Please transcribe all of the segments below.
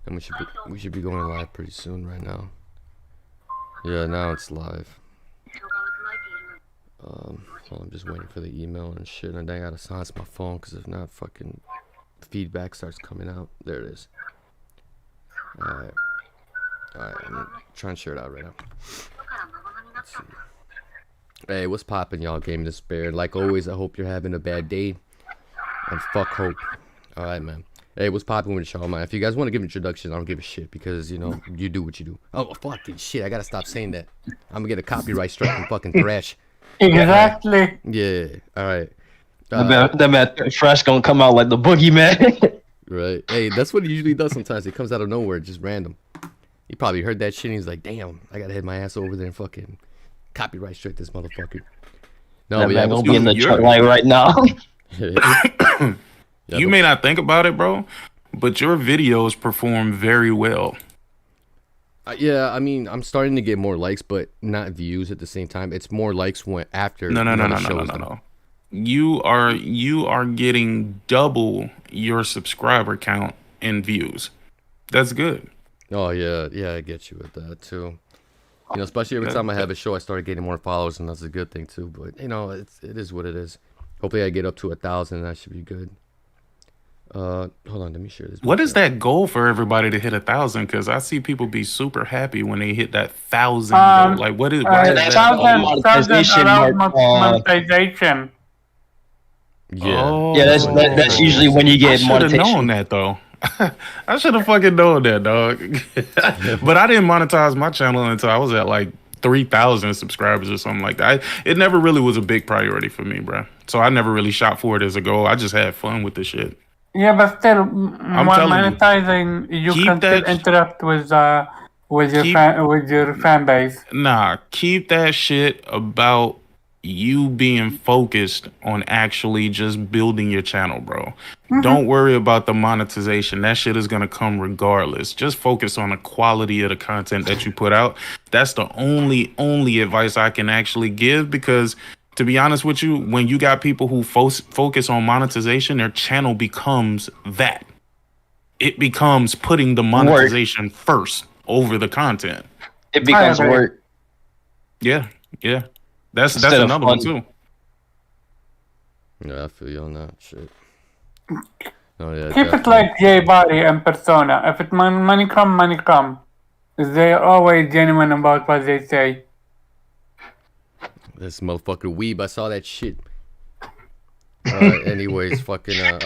And we should be going live pretty soon right now. Yeah, now it's live. Well, I'm just waiting for the email and shit, and I gotta silence my phone because if not, fucking feedback starts coming out. There it is. Alright, I'm trying to share it out right now. Let's see. Hey, what's poppin', y'all? Game Despair. Like always, I hope you're having a bad day. And fuck hope. Alright, man. Hey, what's poppin' with y'all, man? If you guys want to give introductions, I don't give a shit because, you know, you do what you do. Oh, fucking shit. I gotta stop saying that. I'm gonna get a copyright strike from fucking Thrash. Exactly. Yeah, alright. That man Fresh gonna come out like the boogeyman. Right. Hey, that's what he usually does sometimes. It comes out of nowhere, just random. He probably heard that shit and he's like, damn, I gotta head my ass over there and fucking copyright strike this motherfucker. No, that but man yeah, gonna be in the truck like right now. You may not think about it, bro, but your videos perform very well. Yeah, I mean, I'm starting to get more likes, but not views at the same time. It's more likes when after. No. You are getting double your subscriber count in views. That's good. Oh yeah, I get you with that too. You know, especially every time I have a show, I start getting more followers, and that's a good thing too. But you know, it is what it is. Hopefully, I get up to 1,000, and that should be good. Hold on, let me share this. What is that goal for everybody to hit 1,000? Because I see people be super happy when they hit that 1,000 goal. Like, what is? Why is that? Monetization monetization. Yeah, Oh, Yeah, that's usually when you I get should have monetization. known that though. I should have fucking known that, dog. But I didn't monetize my channel until I was at like 3,000 subscribers or something like that. It never really was a big priority for me, bro. So I never really shot for it as a goal. I just had fun with the shit. Yeah, but still, I'm while telling you, monetizing, you keep can still that- interact with your fan base. Nah, keep that shit about you being focused on actually just building your channel, bro. Don't worry about the monetization. That shit is gonna come regardless. Just focus on the quality of the content that you put out. That's the only advice I can actually give, because to be honest with you, when you got people who focus on monetization, their channel becomes that. It becomes putting the monetization first over the content. It becomes agree. work. Yeah. That's Instead of another one fun. too. Yeah, I feel you on that shit. Oh yeah, Keep it like J Body and Persona. If it money come, money come. They're always genuine about what they say. This motherfucker weeb. I saw that shit. Anyways, fucking. All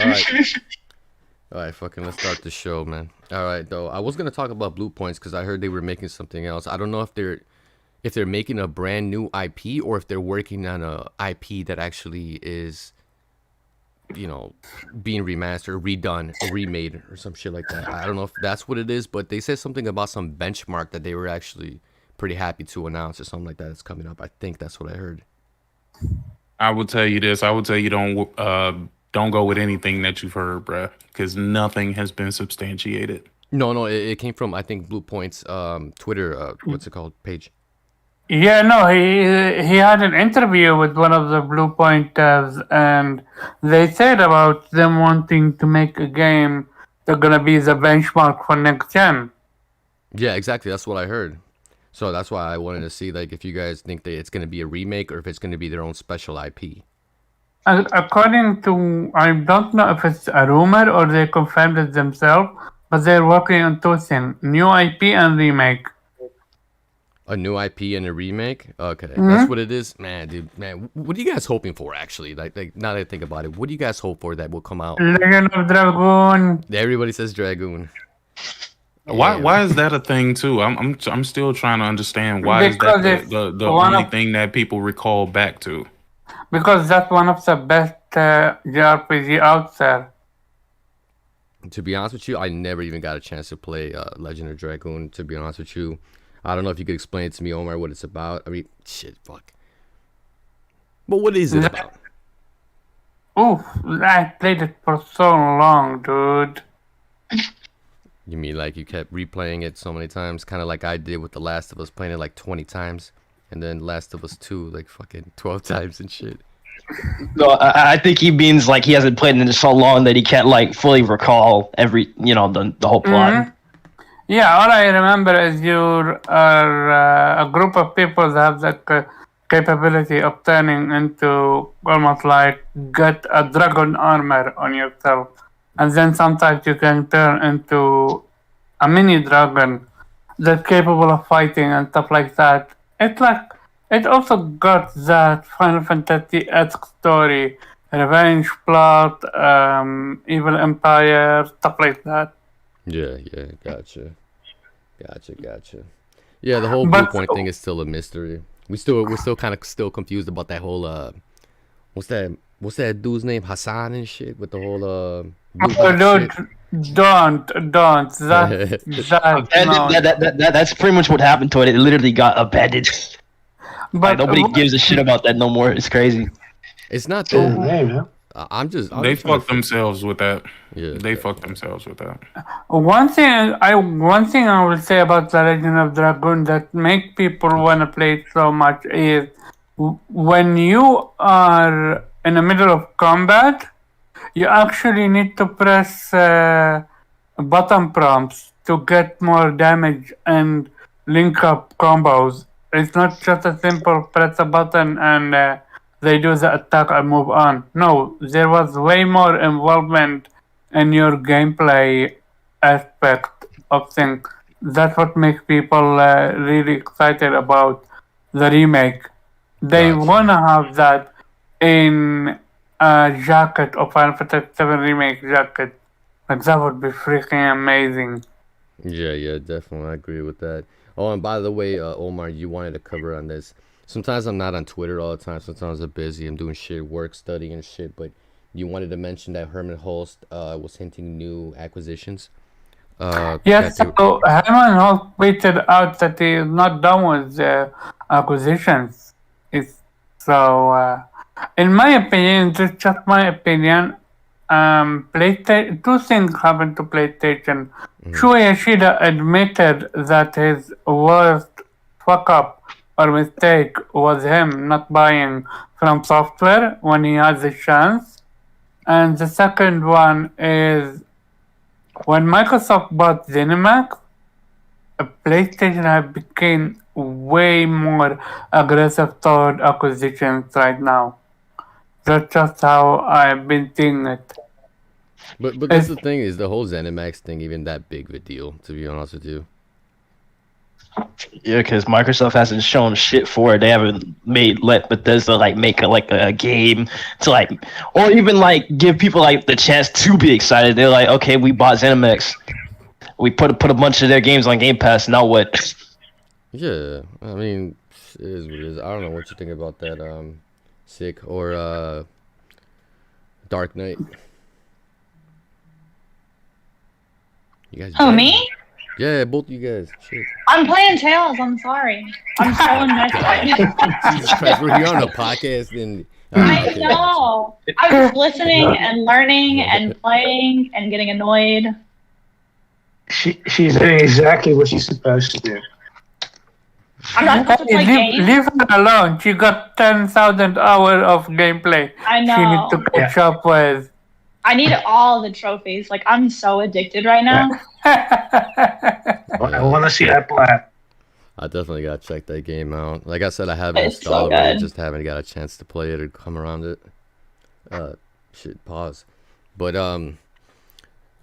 right, fucking. Let's start the show, man. All right, though. I was gonna talk about Bluepoints because I heard they were making something else. I don't know if they're making a brand new IP or if they're working on a IP that actually is, you know, being remastered, redone, or remade, or some shit like that. I don't know if that's what it is, but they said something about some benchmark that they were actually pretty happy to announce or something like that. It's coming up. I think that's what I heard. I will tell you this. I will tell you don't go with anything that you've heard, bruh, because nothing has been substantiated. No, it came from, I think, Bluepoint's Twitter, what's it called, page. Yeah, no, he had an interview with one of the Bluepoint devs, and they said about them wanting to make a game that's gonna be the benchmark for next gen. Yeah, exactly. That's what I heard. So that's why I wanted to see, like, if you guys think that it's going to be a remake or if it's going to be their own special IP. According to, I don't know if it's a rumor or they confirmed it themselves, but they're working on two things: new IP and remake. A new IP and a remake? Okay, that's what it is? Man, dude, man, what are you guys hoping for, actually? Like now that I think about it, what do you guys hope for that will come out? Legend of Dragoon. Everybody says Dragoon. Why is that a thing too? I'm still trying to understand why Because is that the only thing that people recall back to. Because that's one of the best JRPG out there. To be honest with you, I never even got a chance to play Legend of Dragoon, to be honest with you. I don't know if you could explain it to me, Omar, what it's about. I mean, shit, fuck. But what is it about? Oof, I played it for so long, dude. You mean like you kept replaying it so many times? Kind of like I did with The Last of Us, playing it like 20 times. And then Last of Us 2, like fucking 12 times and shit. No, I think he means like he hasn't played it in so long that he can't like fully recall every, the whole plot. Yeah, all I remember is you are a group of people that have the capability of turning into almost like get a dragon armor on yourself, and then sometimes you can turn into a mini dragon that's capable of fighting and stuff like that. It's like it also got that Final Fantasy-esque story, revenge plot, evil empire, stuff like that. Yeah, gotcha. Yeah, the whole But Bluepoint thing is still a mystery. We're still kind of still confused about that whole what's that dude's name, Hassan and shit, with the whole Bluepoint dude, shit. don't. That's That's pretty much what happened to it. It literally got abandoned. But Like, nobody gives a shit about that no more. It's crazy. It's not Oh, that. hey, man. I'm They just trying fucked to- themselves with that. Yeah, They fucked themselves with that. one thing I will say about the Legend of Dragoon that make people want to play it so much is when you are in the middle of combat, you actually need to press button prompts to get more damage and link up combos. It's not just a simple press a button and they do the attack and move on. No, there was way more involvement in your gameplay aspect of things. That's what makes people really excited about the remake. They Gotcha. wanna have that in a jacket of Final Fantasy VII Remake jacket. Like that would be freaking amazing. Yeah, definitely. I agree with that. Oh, and by the way, Omar, you wanted to cover on this. Sometimes I'm not on Twitter all the time. Sometimes I'm busy. I'm doing shit, work, studying and shit. But you wanted to mention that Herman Hulst was hinting new acquisitions. Yes, that they- so Herman Hulst tweeted out that he is not done with the acquisitions. In my opinion, this is just my opinion. PlayStation, two things happened to PlayStation. Shuei Yoshida admitted that his worst fuck up or mistake was him not buying From Software when he had the chance. And the second one is when Microsoft bought ZeniMax, PlayStation have become way more aggressive toward acquisitions right now. That's just how I've been seeing it. But that's the thing, is the whole ZeniMax thing even that big of a deal, to be honest with you? Yeah, because Microsoft hasn't shown shit for it. They haven't let Bethesda make a game to or even give people the chance to be excited. They're like, okay, we bought ZeniMax. We put a bunch of their games on Game Pass. Now what? Yeah, I mean, it is what it is. I don't know what you think about that, Sick or Dark Knight. You guys? Oh, good? me? Yeah, both of you guys. Shit. I'm playing Tails. I'm sorry. I'm so invested. Jesus Christ, we're here on a podcast and. I know. I'm just listening and learning and playing and getting annoyed. She's doing exactly what she's supposed to do. I'm not supposed to play games. Leave her alone. She got 10,000 hours of gameplay. I She needs know. to catch up with. I need all the trophies. I'm so addicted right now. I want to see that plat. I definitely gotta check that game out. Like I said, I have it It's so installed, but I good. just haven't got a chance to play it or come around it. Shit, pause. But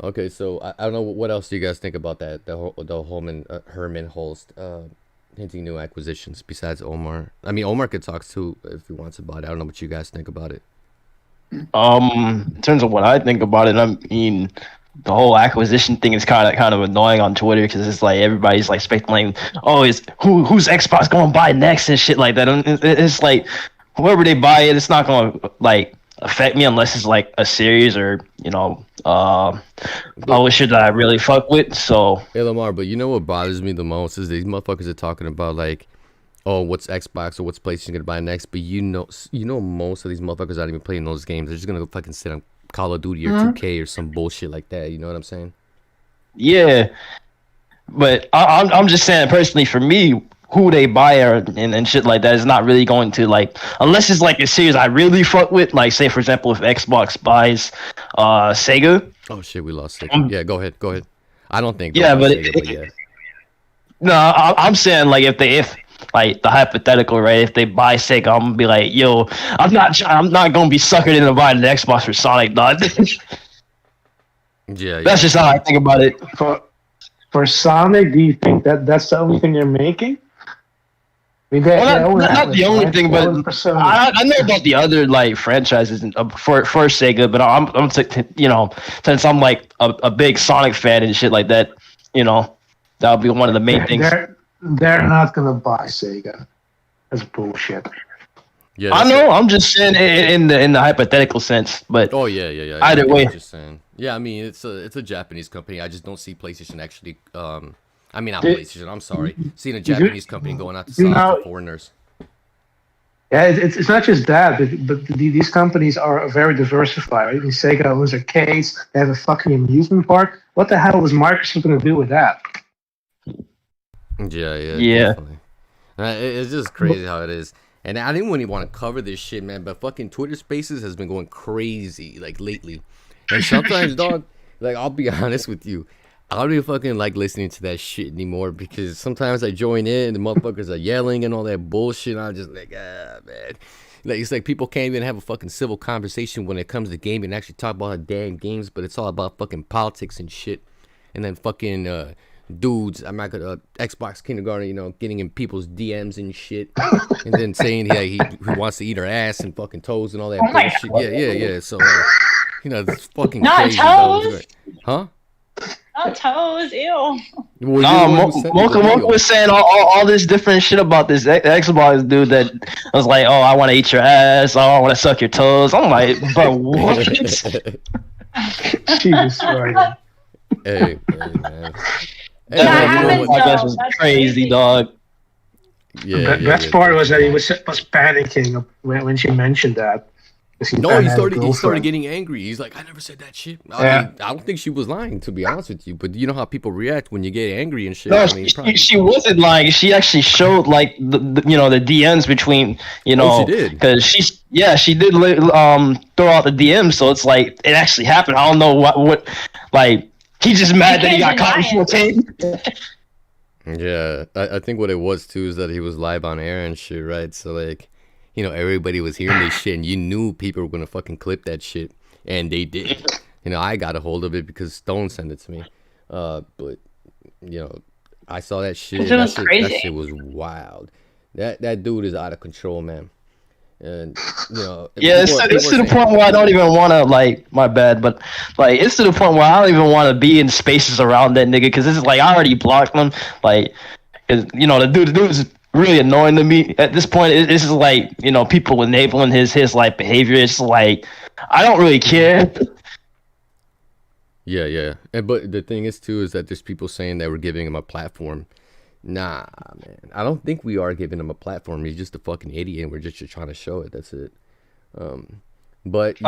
okay. So I don't know what else do you guys think about that. The Herman Hulst hinting new acquisitions besides Omar. I mean, Omar could talk too if he wants about it. I don't know what you guys think about it. In terms of what I think about it, I mean, the whole acquisition thing is kind of annoying on Twitter because it's everybody's speculating, oh, who's Xbox going to buy next and shit like that. And it's whoever they buy it's not going to affect me unless it's a series or publisher that I really fuck with. So Hey Lamar, but you know what bothers me the most is these motherfuckers are talking about oh, what's Xbox or what's PlayStation gonna buy next? But you know, most of these motherfuckers aren't even playing those games. They're just gonna go fucking sit on Call of Duty or 2K or some bullshit like that. You know what I'm saying? yeah, but I'm just saying personally for me, who they buy and shit like that is not really going to unless it's a series I really fuck with. Say for example, if Xbox buys Sega. Oh shit, we lost it. Yeah, go ahead. I don't think. Yeah, but yeah. No, I'm saying like if like the hypothetical, right? If they buy Sega, I'm gonna be like, yo, I'm not gonna be suckered into buying an Xbox for Sonic, dog. Yeah, That's just how I think about it. For Sonic, do you think that that's the only thing they're making? I mean, Well, not the only thing, but I know about the other like franchises for Sega. But since I'm like a big Sonic fan and shit like that, that would be one of the main things. They're not gonna buy Sega. That's bullshit. Yeah, I know. I'm just saying in the hypothetical sense, but oh yeah. Either way, just saying. Yeah, I mean it's a Japanese company. I just don't see PlayStation actually. I mean not Did- PlayStation. I'm sorry, seeing a Japanese company going out to sell to foreigners. Yeah, it's not just that, but these companies are very diversified. Right? Sega owns arcades. They have a fucking amusement park. What the hell was Microsoft going to do with that? Yeah. Definitely. It's just crazy how it is. And I didn't really want to cover this shit, man, but fucking Twitter Spaces has been going crazy like lately. And sometimes, dog, like I'll be honest with you, I don't even fucking like listening to that shit anymore because sometimes I join in and the motherfuckers are yelling and all that bullshit. And I'm just like, man. Like it's like people can't even have a fucking civil conversation when it comes to gaming and actually talk about damn games, but it's all about fucking politics and shit. And then fucking dudes, I'm not gonna Xbox kindergarten, getting in people's DMs and shit, and then saying he wants to eat her ass and fucking toes and all that bullshit. Yeah. So it's fucking Not crazy. toes. Huh? Not toes, ew. Mocha was saying all this different shit about this Xbox dude that was like, oh, I want to eat your ass, oh, I want to suck your toes. I'm like, but what? Jesus Christ. Hey, man. That was crazy, dog. The best part was that he was panicking when she mentioned that. No, he started getting angry. He's like, I never said that shit. I mean, I don't think she was lying, to be honest with you. But you know how people react when you get angry and shit. No, I mean, she wasn't lying. She actually showed like the DMs between she did, because she did throw out the DMs. So it's like it actually happened. I don't know what like he's just mad that he got caught in 14. Yeah, I think what it was too is that he was live on air and shit, right? So like, everybody was hearing this shit, and you knew people were gonna fucking clip that shit, and they did. I got a hold of it because Stone sent it to me. But I saw that shit. It was crazy. That shit was wild. That dude is out of control, man. And it's to the point where I don't even want to my bad, but like it's to the point where I don't even want to be in spaces around that nigga because this is like I already blocked him. Like, the dude's really annoying to me at this point. This is like people enabling his like behavior. It's like I don't really care. Yeah. But the thing is too is that there's people saying that we're giving him a platform. Nah, man. I don't think we are giving him a platform. He's just a fucking idiot, and we're just trying to show it. That's it. But but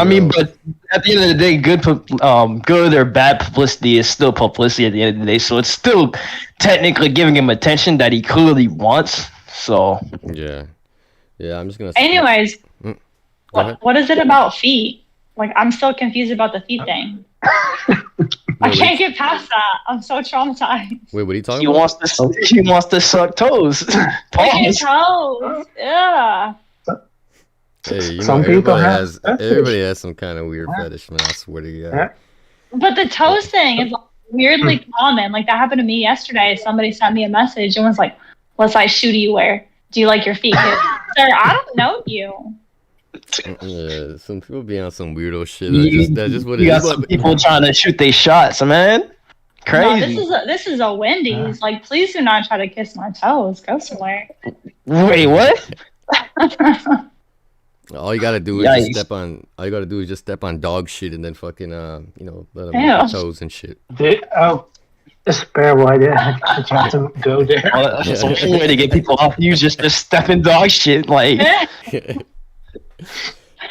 at the end of the day, good or bad publicity is still publicity at the end of the day. So it's still technically giving him attention that he clearly wants. So yeah. I'm just gonna. Anyways, what is it about feet? Like I'm still confused about the feet thing. I can't get past that. I'm so traumatized. Wait, what are you talking about? He wants to suck toes. Toes. Yeah. Hey, some people everybody has some kind of weird fetish, man. I swear to God. But the toes thing is weirdly common. Like that happened to me yesterday. Somebody sent me a message and was like, "What size shoe do you wear? Do you like your feet?" Sir, I don't know you. Yeah, some people be on some weirdo shit. That's just what it is. You got some people trying to shoot their shots, man. Crazy. No, this is a Wendy's. Like, please do not try to kiss my toes. Go somewhere. Wait, what? All you gotta do is just step on dog shit and then fucking let them eat toes and shit. Spare why did I try to go there? Well, that's one way to get people off you, just step in dog shit, like.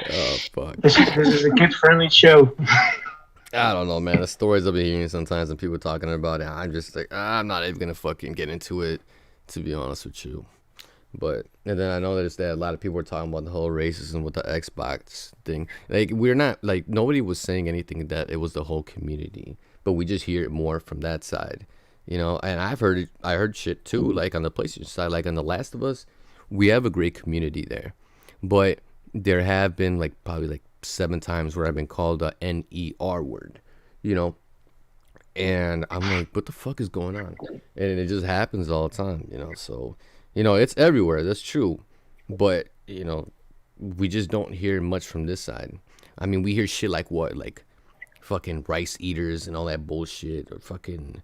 Oh fuck! This is a kid-friendly show. I don't know, man. The stories I've been hearing sometimes and people talking about it, I'm just like, I'm not even gonna fucking get into it, to be honest with you. But and then I know that a lot of people were talking about the whole racism with the Xbox thing. Like we're not like nobody was saying anything that it was the whole community. but we just hear it more from that side, you know. And I heard shit too, like on the PlayStation side, like on The Last of Us, we have a great community there, but there have been like probably like 7 times where I've been called a NER word, you know, and I'm like, what the fuck is going on? And it just happens all the time, you know. So, you know, it's everywhere. That's true, but you know, we just don't hear much from this side. I mean, we hear shit like what, like fucking rice eaters and all that bullshit, or fucking,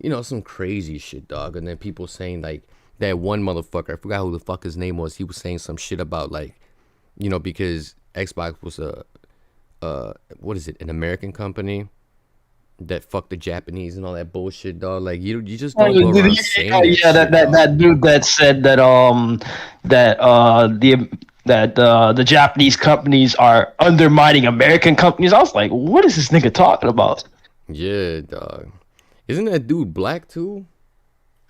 you know, some crazy shit, dog. And then people saying like that one motherfucker, I forgot who the fuck his name was. He was saying some shit about like, you know, because Xbox was what is it, an American company that fucked the Japanese and all that bullshit, dog. Like you just don't go around saying that shit, that dude that said that the Japanese companies are undermining American companies. I was like, what is this nigga talking about? Yeah, dog. Isn't that dude black too?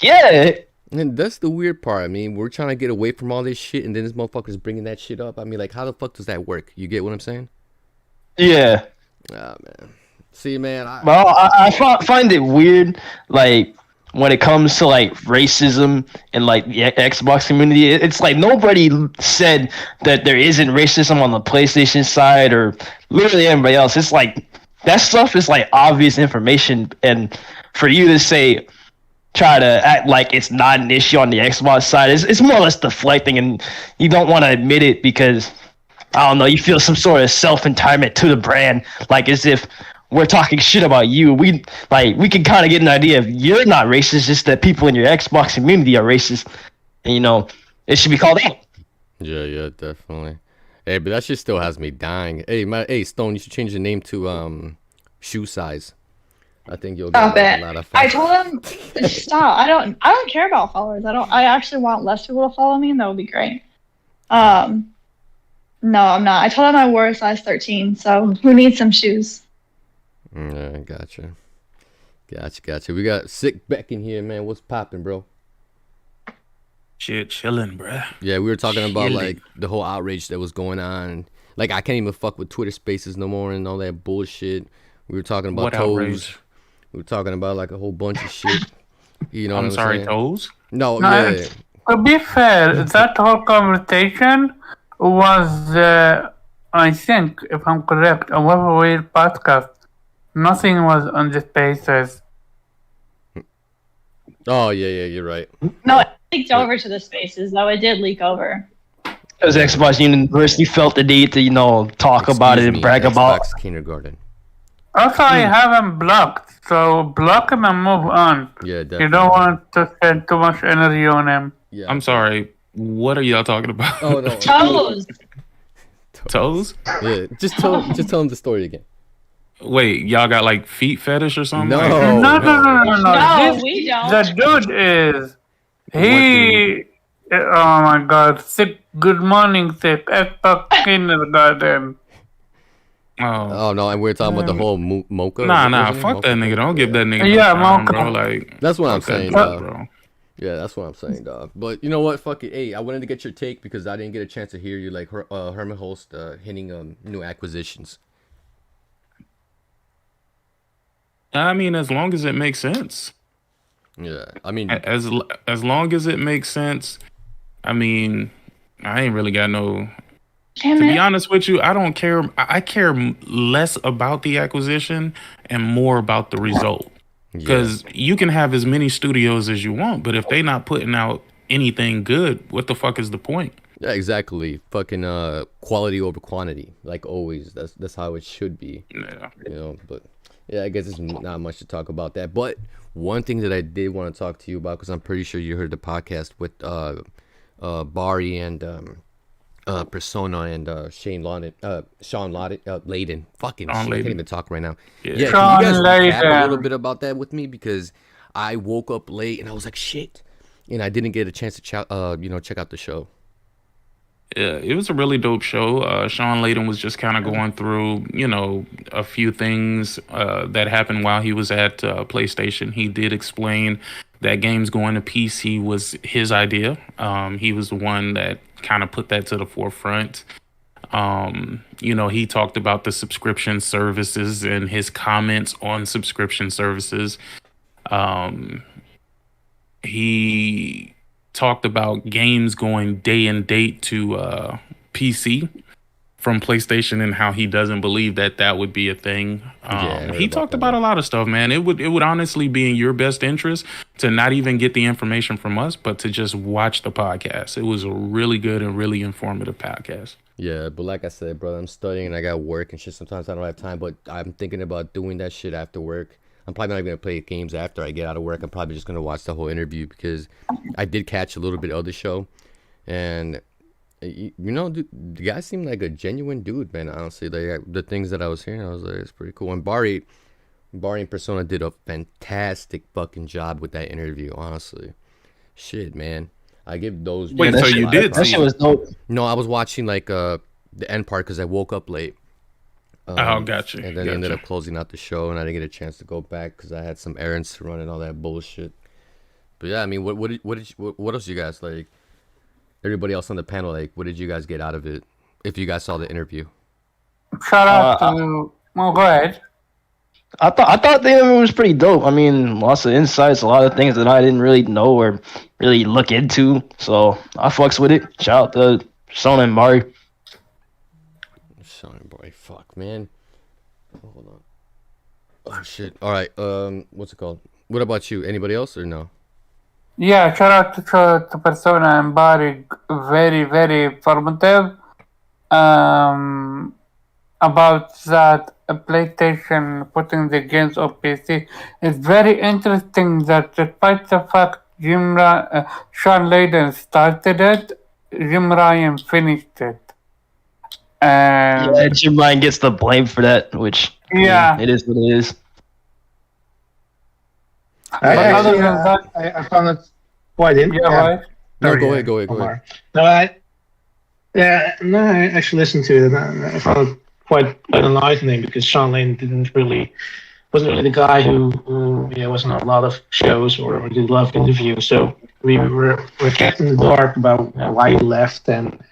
Yeah. And that's the weird part. I mean, we're trying to get away from all this shit, and then this motherfucker's bringing that shit up. I mean, like, how the fuck does that work? You get what I'm saying? Yeah. Ah, man. See, man. Well, I find it weird, like, when it comes to, like, racism and, like, the Xbox community. It's like nobody said that there isn't racism on the PlayStation side or literally anybody else. It's like, that stuff is, like, obvious information. And for you to say, try to act like it's not an issue on the Xbox side, it's more or less deflecting, and you don't want to admit it because, I don't know, you feel some sort of self-entitlement to the brand, like as if we're talking shit about you. We can kind of get an idea if you're not racist, just that people in your Xbox community are racist, and you know, it should be called out. Yeah, definitely. Hey, but that shit still has me dying. Hey, Stone, you should change the name to shoe size. I think you'll get a lot of I followers. told him to stop. I don't care about followers. I actually want less people to follow me, and that would be great. No, I'm not. I told him I wore a size 13, so who needs some shoes? Yeah, gotcha. We got Sick Beck in here, man. What's poppin', bro? Shit, chilling, bruh. Yeah, we were talking about Chilling. like the whole outrage that was going on. Like, I can't even fuck with Twitter Spaces no more and all that bullshit. We were talking about What toes. outrage? We were talking about like a whole bunch of shit. You know what I'm I'm sorry, saying? toes. No, No, yeah. to be fair, that whole conversation was, I think, if I'm correct, a Weird podcast. Nothing was on the Spaces. Oh, yeah, you're right. No, it leaked over to the spaces, though. It did leak over. Because Xbox University felt the need to, you know, talk about it and brag about. Xbox Kindergarten. Also, I have him blocked, so block him and move on. Yeah, definitely. You don't want to spend too much energy on him. Yeah. I'm sorry. What are y'all talking about? Oh no. Toes. Toes? Yeah, just tell him the story again. Wait, y'all got like feet fetish or something? No. Like, No. No, This- we don't. The dude is. He. Oh my god. Sick. Good morning, sick. Xbox Kindergarten. oh. Oh no, and we're talking about the whole mocha. Nah, isn't it? fuck Mocha? that nigga. Don't give that nigga Yeah, no time, Mocha. bro. Like, That's what I'm fuck that saying, dude, dog. bro. Yeah, that's what I'm saying, dog. But you know what? Fuck it. Hey, I wanted to get your take because I didn't get a chance to hear you. Like Herman Hulst hinting new acquisitions. I mean, as long as it makes sense. Yeah, I mean, As long as it makes sense. I mean, I ain't really got no. Damn To it. be honest with you, I don't care. I care less about the acquisition and more about the result. Because you can have as many studios as you want, but if they not putting out anything good, what the fuck is the point? yeah, exactly. Fucking quality over quantity, like always. That's how it should be. Yeah. You know, but yeah, I guess there's not much to talk about that. But one thing that I did want to talk to you about, because I'm pretty sure you heard the podcast with Bari and Persona and Shawn Layden. Fucking Shawn shit, I can't Layden. even talk right now. Yeah. Yeah, Shawn can you guys recap a Layden. little bit about that with me? Because I woke up late and I was like, shit. And I didn't get a chance to check out the show. Yeah, it was a really dope show. Shawn Layden was just kind of going through, a few things that happened while he was at PlayStation. He did explain that games going to PC was his idea. He was the one that kind of put that to the forefront. He talked about the subscription services and his comments on subscription services. He talked about games going day and date to PC from PlayStation and how he doesn't believe that would be a thing. He talked about a lot of stuff, man. It would honestly be in your best interest to not even get the information from us, but to just watch the podcast. It was a really good and really informative podcast. Yeah, but like I said, brother, I'm studying and I got work and shit. Sometimes I don't have time, but I'm thinking about doing that shit after work. I'm probably not even gonna play games after I get out of work. I'm probably just gonna watch the whole interview because I did catch a little bit of the show, and dude, the guy seemed like a genuine dude, man. Honestly, like the things that I was hearing, I was like, it's pretty cool. And Bari and Persona did a fantastic fucking job with that interview. Honestly, shit, man. I give those. Wait, so you did? That shit was dope. No, I was watching like the end part because I woke up late. Gotcha. And then they ended up closing out the show, and I didn't get a chance to go back because I had some errands to run and all that bullshit. But yeah, I mean, what else you guys like? Everybody else on the panel, like, what did you guys get out of it? If you guys saw the interview. Shout out to. Well, go ahead. I thought the interview was pretty dope. I mean, lots of insights, a lot of things that I didn't really know or really look into. So I fucks with it. Shout out to Son and Mari. Son, boy, fuck, man. Hold on. Oh shit. All right. What's it called? What about you? Anybody else or no? Yeah, shout out to Persona and Bari. Very, very informative. About that PlayStation putting the games on PC. It's very interesting that despite the fact Shawn Layden started it, Jim Ryan finished it. Yeah, Jim Ryan gets the blame for that, which it is what it is. I found it quite interesting. Yeah, right. No, go ahead. No, I actually listened to it and I found it quite enlightening because Shawn Layden wasn't really the guy who wasn't on a lot of shows or did a lot of interviews. So we were kept in the dark about why he left and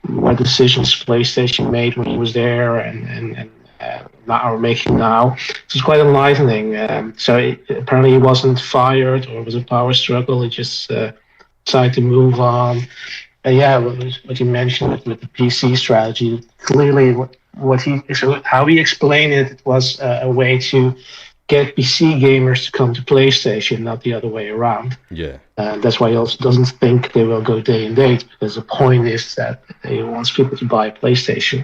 what decisions PlayStation made when he was there and not are making now. So it's quite enlightening. Apparently he wasn't fired or was a power struggle. He just decided to move on. What you mentioned with the PC strategy, clearly how he explained it was a way to get PC gamers to come to PlayStation, not the other way around. Yeah. That's why he also doesn't think they will go day and date, because the point is that he wants people to buy PlayStation.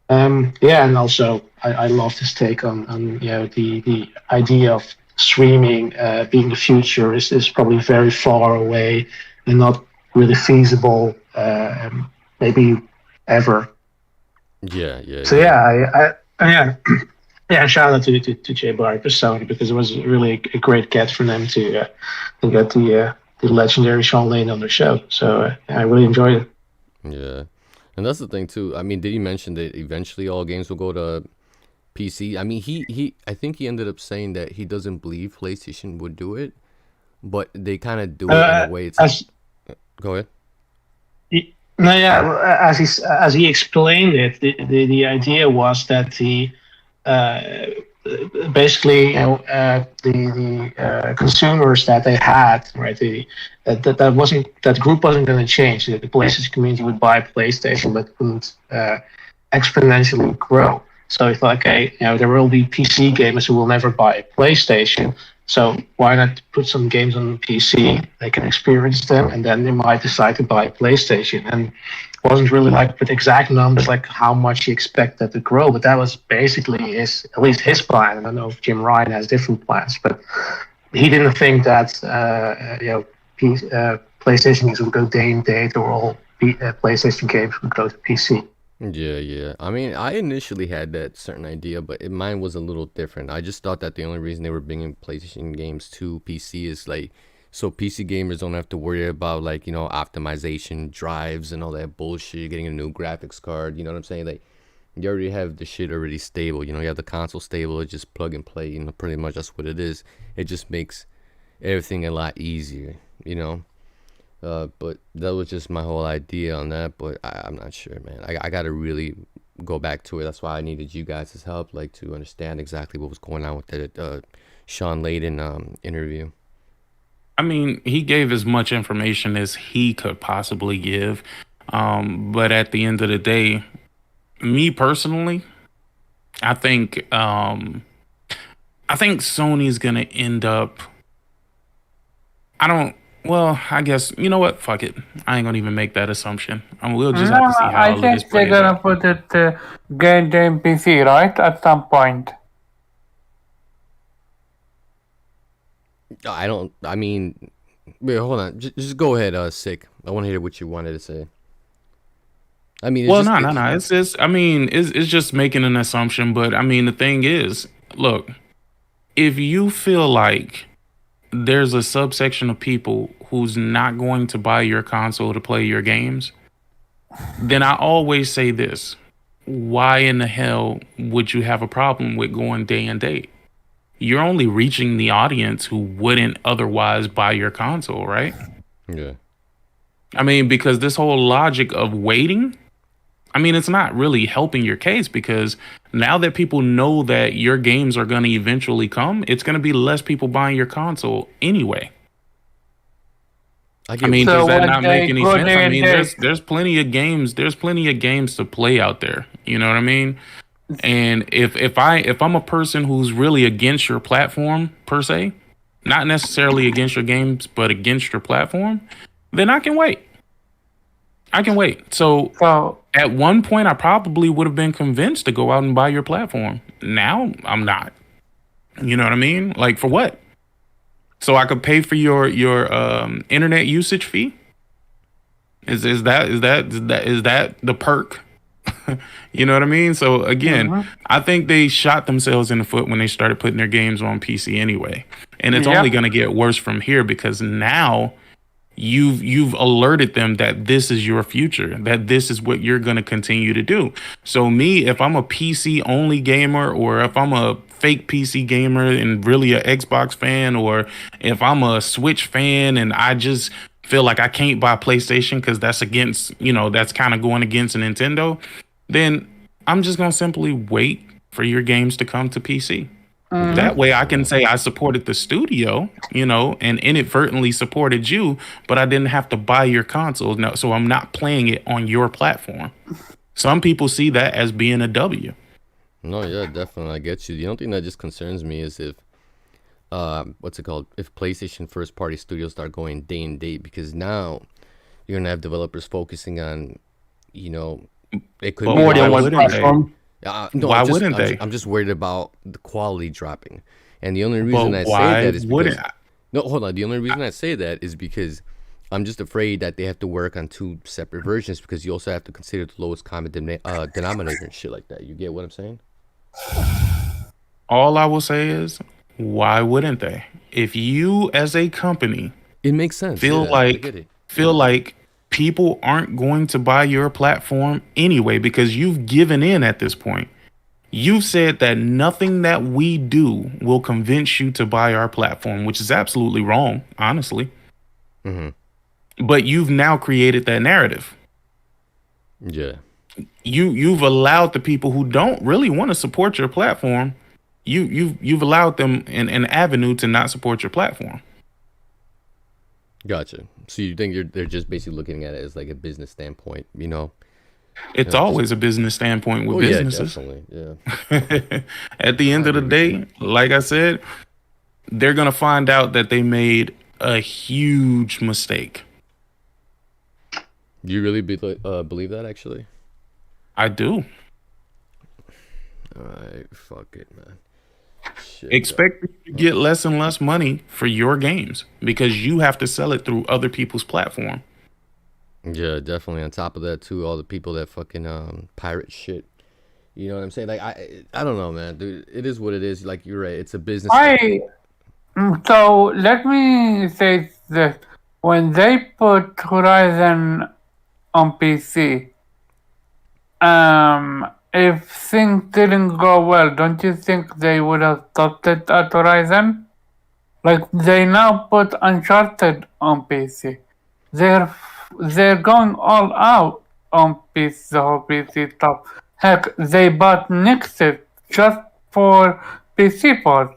And also I love his take on the idea of streaming being the future is probably very far away and not really feasible, maybe ever. Yeah. So shout out to Jay Barry Persona because it was really a great get for them to get the legendary Shawn Layden on their show. So I really enjoyed it. Yeah, and that's the thing too. I mean, did you mention that eventually all games will go to PC? I mean, I think he ended up saying that he doesn't believe PlayStation would do it, but they kind of do it in a way. Go ahead. As he explained it, the idea was that the consumers that they had, right? That group wasn't going to change. The PlayStation community would buy PlayStation, but wouldn't exponentially grow. So he thought, okay, there will be PC gamers who will never buy a PlayStation. So why not put some games on PC? They can experience them, and then they might decide to buy a PlayStation. And it wasn't really like with exact numbers, like how much he expected to grow, but that was basically at least his plan. I don't know if Jim Ryan has different plans, but he didn't think that PlayStation games would go day and date, or all PlayStation games would go to PC. Yeah. I mean, I initially had that certain idea, but mine was a little different. I just thought that the only reason they were bringing PlayStation games to PC is like so PC gamers don't have to worry about like, optimization drives and all that bullshit, getting a new graphics card, you know what I'm saying? Like, you already have the shit already stable, you have the console stable, it's just plug and play, pretty much that's what it is. It just makes everything a lot easier, But that was just my whole idea on that. But I'm not sure, man. I got to really go back to it. That's why I needed you guys' help, like to understand exactly what was going on with the Shawn Layden interview. I mean, he gave as much information as he could possibly give. But at the end of the day, me personally, I think Sony's gonna end up. I don't. Well, I guess you know what? Fuck it. I ain't gonna even make that assumption. We'll just have No, to see how I all of this think they're plays gonna out. put it game PC, right? At some point. I don't. I mean, wait, hold on. Just go ahead, Sick. I want to hear what you wanted to say. I mean, Well, no. It's just. I mean, it's just making an assumption. But I mean, the thing is, look, if you feel like there's a subsection of people who's not going to buy your console to play your games, then I always say this: why in the hell would you have a problem with going day and date? You're only reaching the audience who wouldn't otherwise buy your console, right? Yeah. I mean, because this whole logic of waiting, I mean, it's not really helping your case, because now that people know that your games are going to eventually come, it's going to be less people buying your console anyway. I mean, So does that what not they make any go sense? day I and mean, date. there's plenty of games. There's plenty of games to play out there. You know what I mean? And if I'm a person who's really against your platform per se, not necessarily against your games, but against your platform, then I can wait. I can wait. So So at one point, I probably would have been convinced to go out and buy your platform. Now I'm not. You know what I mean? Like, for what? So I could pay for your internet usage fee? Is that the perk? You know what I mean? So again, I think they shot themselves in the foot when they started putting their games on PC anyway. And it's only going to get worse from here, because now you've alerted them that this is your future, that this is what you're going to continue to do. So me, if I'm a PC only gamer, or if I'm a fake PC gamer and really an Xbox fan, or if I'm a Switch fan and I just feel like I can't buy PlayStation because that's against, that's kind of going against Nintendo, then I'm just going to simply wait for your games to come to PC. That way I can say I supported the studio, and inadvertently supported you, but I didn't have to buy your console. No, so I'm not playing it on your platform. Some people see that as being a W. No, yeah, definitely. I get you. The only thing that just concerns me is if, what's it called? If PlayStation first party studios start going day and date, because now you're going to have developers focusing on, it could But be More why than one wouldn't they? platform. no, Why I'm just, wouldn't they? I'm just worried about the quality dropping. And the only But reason I say why that is because, wouldn't? no, hold on. The only reason I say that is because I'm just afraid that they have to work on two separate versions, because you also have to consider the lowest common denominator and shit like that. You get what I'm saying? All I will say is, why wouldn't they? If you as a company It makes sense. feel Yeah, I get like it. people aren't going to buy your platform anyway, because you've given in at this point. You've said that nothing that we do will convince you to buy our platform, which is absolutely wrong, honestly. But you've now created that narrative. Yeah. You've allowed the people who don't really want to support your platform, you've allowed them an avenue to not support your platform. Gotcha. So you think they're just basically looking at it as like a business standpoint, It's always a business standpoint with Oh businesses. yeah, definitely. Yeah. At the end of the day, like I said, they're going to find out that they made a huge mistake. Do you really believe that, actually? I do. All right, fuck it, man. Shit, Expect you to get less and less money for your games, because you have to sell it through other people's platform. Yeah, definitely. On top of that, too, all the people that fucking pirate shit. You know what I'm saying? Like, I don't know, man, dude. It is what it is. Like, you're right. It's a business. So let me say this: when they put Horizon on PC, if things didn't go well, don't you think they would have stopped it at Horizon? Like, they now put Uncharted on PC. they're going all out on PC, the whole PC stuff. Heck, they bought Nixit just for PC port.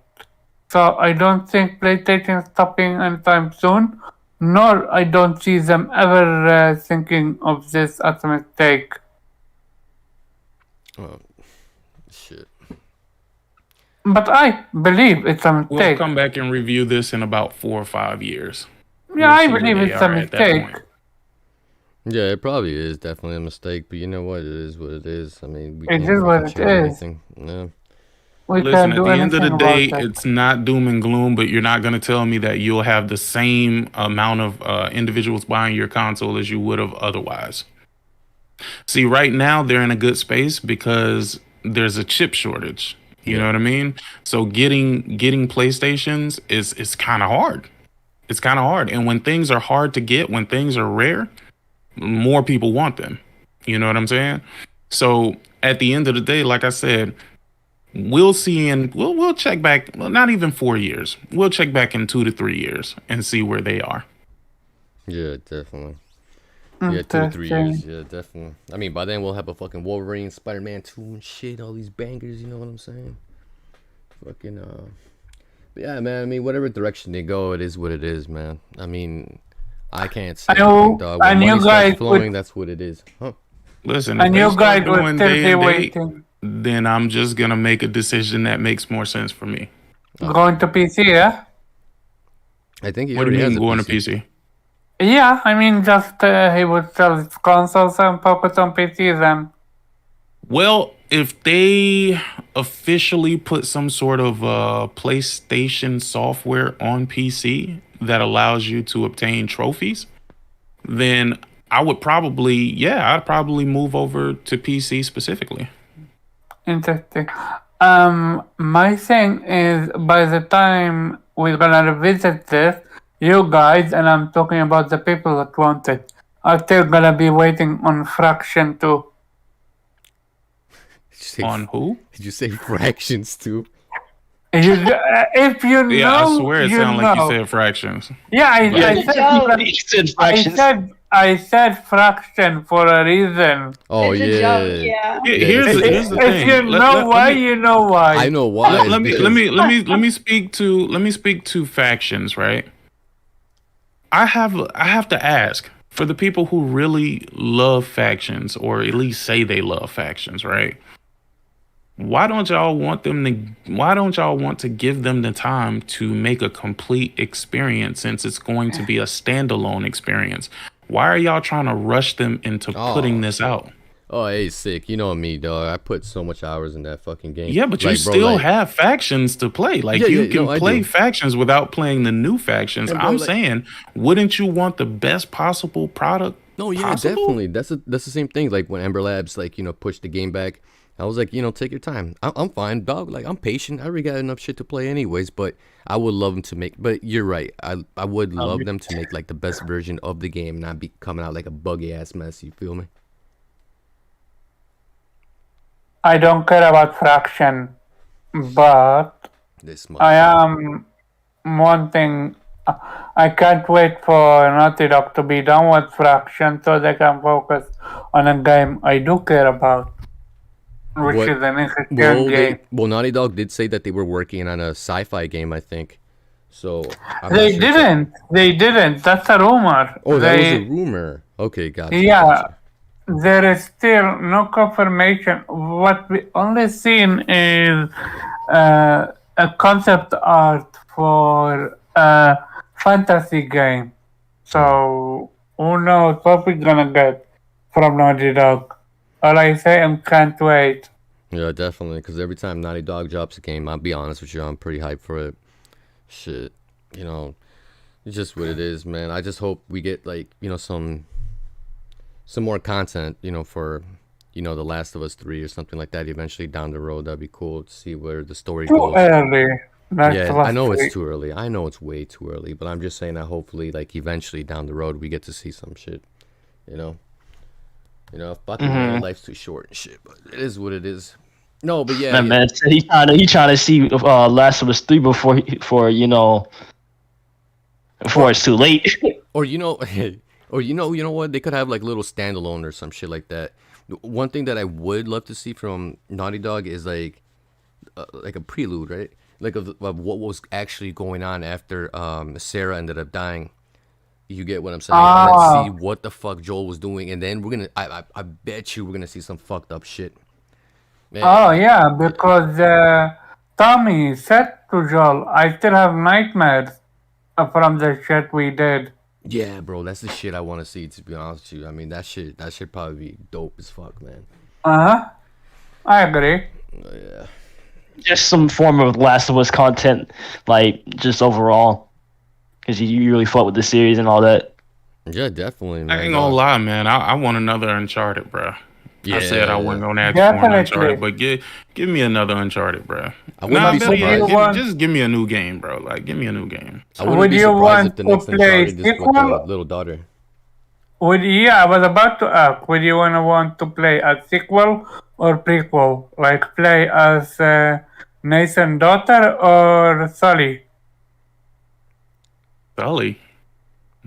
So I don't think PlayStation is stopping anytime soon, nor I don't see them ever thinking of this as a mistake. Oh, shit. But I believe it's a We'll mistake. come back and review this in about 4 or 5 years. Yeah, We'll I see where believe they it's a are at that mistake. point. Yeah, it probably is definitely a mistake, but you know what? It is what it is. I mean, we It can't is what fucking it change is. anything. Yeah. We Listen, can't at do the end of anything the day, about it. it's not doom and gloom, but you're not going to tell me that you'll have the same amount of individuals buying your console as you would have otherwise. See, right now, they're in a good space because there's a chip shortage. You know what I mean? So getting PlayStations is kind of hard. It's kind of hard. And when things are hard to get, when things are rare, more people want them. You know what I'm saying? So at the end of the day, like I said, we'll see we'll check back, well, not even 4 years. We'll check back in 2 to 3 years and see where they are. Yeah, definitely. Yeah, 2 to 3 years. Yeah, definitely. I mean, by then we'll have a fucking Wolverine, Spider-Man 2 and shit, all these bangers, you know what I'm saying? Fucking, but yeah, man, I mean, whatever direction they go, it is what it is, man. I mean, I can't say anything, dog. When money starts flowing, that's what it is. Huh? Listen, And if they you guys start would doing still day be and date, waiting. then I'm just going to make a decision that makes more sense for me. Going to PC, yeah? I think he What do you already mean has a going to PC. PC? Yeah, I mean, just he would sell his consoles and focus on PC then. Well, if they officially put some sort of PlayStation software on PC that allows you to obtain trophies, then I'd probably move over to PC specifically. Interesting. My thing is, by the time we're gonna revisit this, you guys, and I'm talking about the people that want it, are still gonna be waiting on Fraction 2. On who? Did you say fractions too? If you know, Yeah, I swear it you sounded like you know. said fractions. Yeah, I said fraction for a reason. Oh, It's a yeah. joke, yeah. Here's the thing. If you know why, you know why. I know why. Let me speak to factions, right? I have to ask for the people who really love factions, or at least say they love factions, right? Why don't y'all want to give them the time to make a complete experience, since it's going to be a standalone experience? Why are y'all trying to rush them into putting this out? Oh, hey, sick. You know me, dog. I put so much hours in that fucking game. Yeah, but you still have factions to play. Like, you can play factions without playing the new factions. And bro, I'm saying, wouldn't you want the best possible product? No, yeah, definitely. That's the same thing. Like when Ember Labs, pushed the game back, I was like, take your time. I'm fine, dog. Like, I'm patient. I already got enough shit to play anyways. But I would love them to make. But you're right. I would love them to make like the best version of the game, not be coming out like a buggy ass mess. You feel me? I don't care about fraction, but I am wanting. I can't wait for Naughty Dog to be done with fraction so they can focus on a game I do care about, which is an interesting game. Naughty Dog did say that they were working on a sci-fi game, I think. So They didn't. That's a rumor. Oh, that was a rumor. Okay, gotcha. Yeah. Gotcha. There is still no confirmation. What we only seen is a concept art for a fantasy game. So who knows what we're gonna get from Naughty Dog? All I say, I can't wait. Yeah, definitely. Because every time Naughty Dog drops a game, I'll be honest with you, I'm pretty hyped for it. Shit, it's just what it is, man. I just hope we get some more content, for, The Last of Us 3 or something like that eventually down the road. That'd be cool to see where the story goes. Too early. Yeah, I know it's too early. I know it's way too early, but I'm just saying that hopefully, eventually down the road, we get to see some shit, fucking life's too short and shit, but it is what it is. No, but yeah. Man, he trying to see Last of Us 3 before it's too late. Or Or you know what? They could have like little standalone or some shit like that. One thing that I would love to see from Naughty Dog is like a prelude, right? Like of what was actually going on after Sarah ended up dying. You get what I'm saying? Let's see what the fuck Joel was doing, and then we're gonna. I bet you we're gonna see some fucked up shit. Man, Oh yeah, because Tommy said to Joel, "I still have nightmares from the shit we did." yeah, bro, that's the shit I want to see. To be honest with you, I mean that should probably be dope as fuck, man. I agree. Yeah. Just some form of Last of Us content, like just overall, because you really fuck with the series and all that. Yeah, definitely, man. I ain't gonna lie, man. I want another Uncharted, bro. Yeah, I said I wasn't gonna ask for an Uncharted, but give me another Uncharted, bro. I wouldn't be surprised. Just give me a new game, bro. Like, give me a new game. I wouldn't be surprised if the next Uncharted is with the little daughter. I was about to ask, would you want to play a sequel or prequel? Like play as Nathan's daughter or Sully? Sully.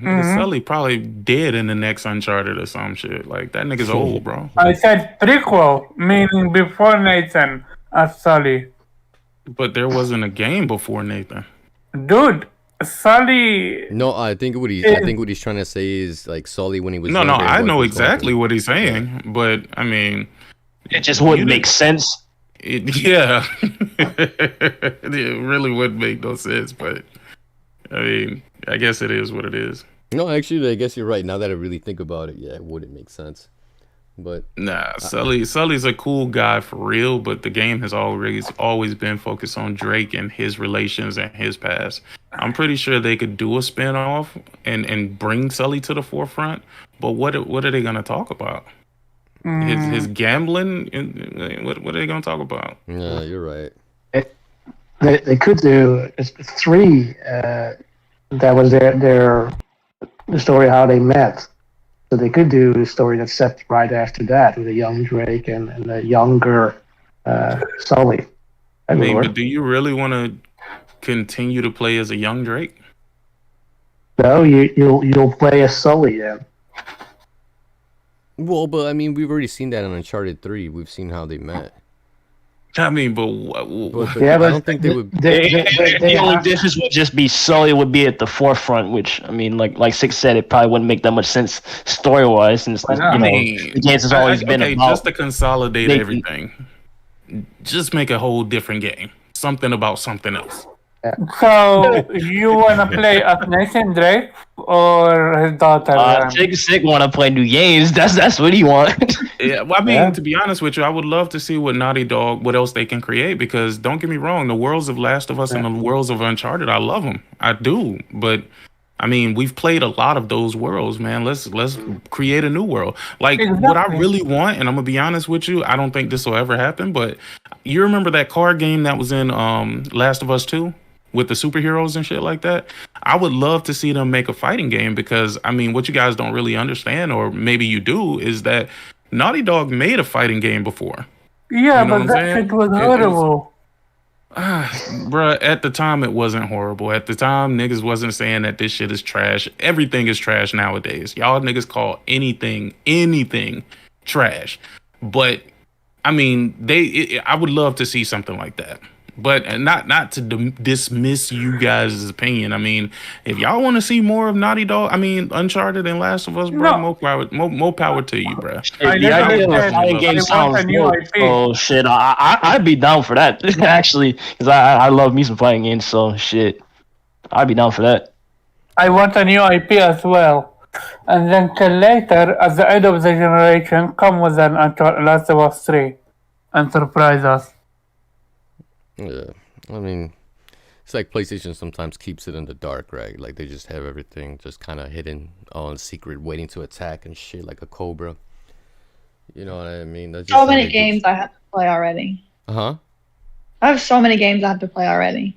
Sully probably dead in the next Uncharted or some shit. Like, that nigga's old, bro. I said prequel, meaning before Nathan as Sully. But there wasn't a game before Nathan. Dude, Sully. No, I think what he's trying to say is like Sully when he was. No, I know exactly what he's saying, but I mean, it just wouldn't make sense. Yeah, it really wouldn't make no sense. But I mean, I guess it is what it is. No, actually, I guess you're right. Now that I really think about it, yeah, it wouldn't make sense. But nah, Sully's a cool guy for real, but the game has always been focused on Drake and his relations and his past. I'm pretty sure they could do a spinoff and bring Sully to the forefront, but what are they gonna talk about? His gambling? What are they gonna talk about? Yeah, you're right. They could do 3. That was the story how they met. So they could do a story that's set right after that with a young Drake and a younger Sully. I mean, but do you really want to continue to play as a young Drake? No, you'll play as Sully then. Well, but I mean, we've already seen that in Uncharted 3. We've seen how they met. I mean, but I don't think they would. The only difference would just be Sully would be at the forefront, which I mean, like Six said, it probably wouldn't make that much sense story wise, since the games has always been about just to consolidate everything. Just make a whole different game, something about something else. So you want to play as Nathan Drake or his daughter? Sick want to play new games. That's what he wants. Yeah, well, I mean, to be honest with you, I would love to see what Naughty Dog, what else they can create. Because don't get me wrong, the worlds of Last of Us and the worlds of Uncharted, I love them. I do, but I mean, we've played a lot of those worlds, man. Let's create a new world. Like what I really want, and I'm gonna be honest with you, I don't think this will ever happen. But you remember that card game that was in Last of Us 2? With the superheroes and shit like that, I would love to see them make a fighting game because, I mean, what you guys don't really understand, or maybe you do, is that Naughty Dog made a fighting game before. Yeah, you know but that shit was horrible. Bruh, at the time, it wasn't horrible. At the time, niggas wasn't saying that this shit is trash. Everything is trash nowadays. Y'all niggas call anything trash. But, I mean, I would love to see something like that. But not to dismiss you guys' opinion. I mean, if y'all want to see more of Naughty Dog, I mean, Uncharted and Last of Us, bro, more power to you, bro. The idea of a fighting game sounds good. Oh, shit. I'd be down for that, actually, because I love me some fighting games, so shit. I'd be down for that. I want a new IP as well. And then later, at the end of the generation, come with an Last of Us 3 and surprise us. Yeah, I mean, it's like PlayStation sometimes keeps it in the dark, right? Like they just have everything just kind of hidden, all in secret, waiting to attack and shit, like a cobra. You know what I mean? That's just so many games I have to play already. I have so many games I have to play already.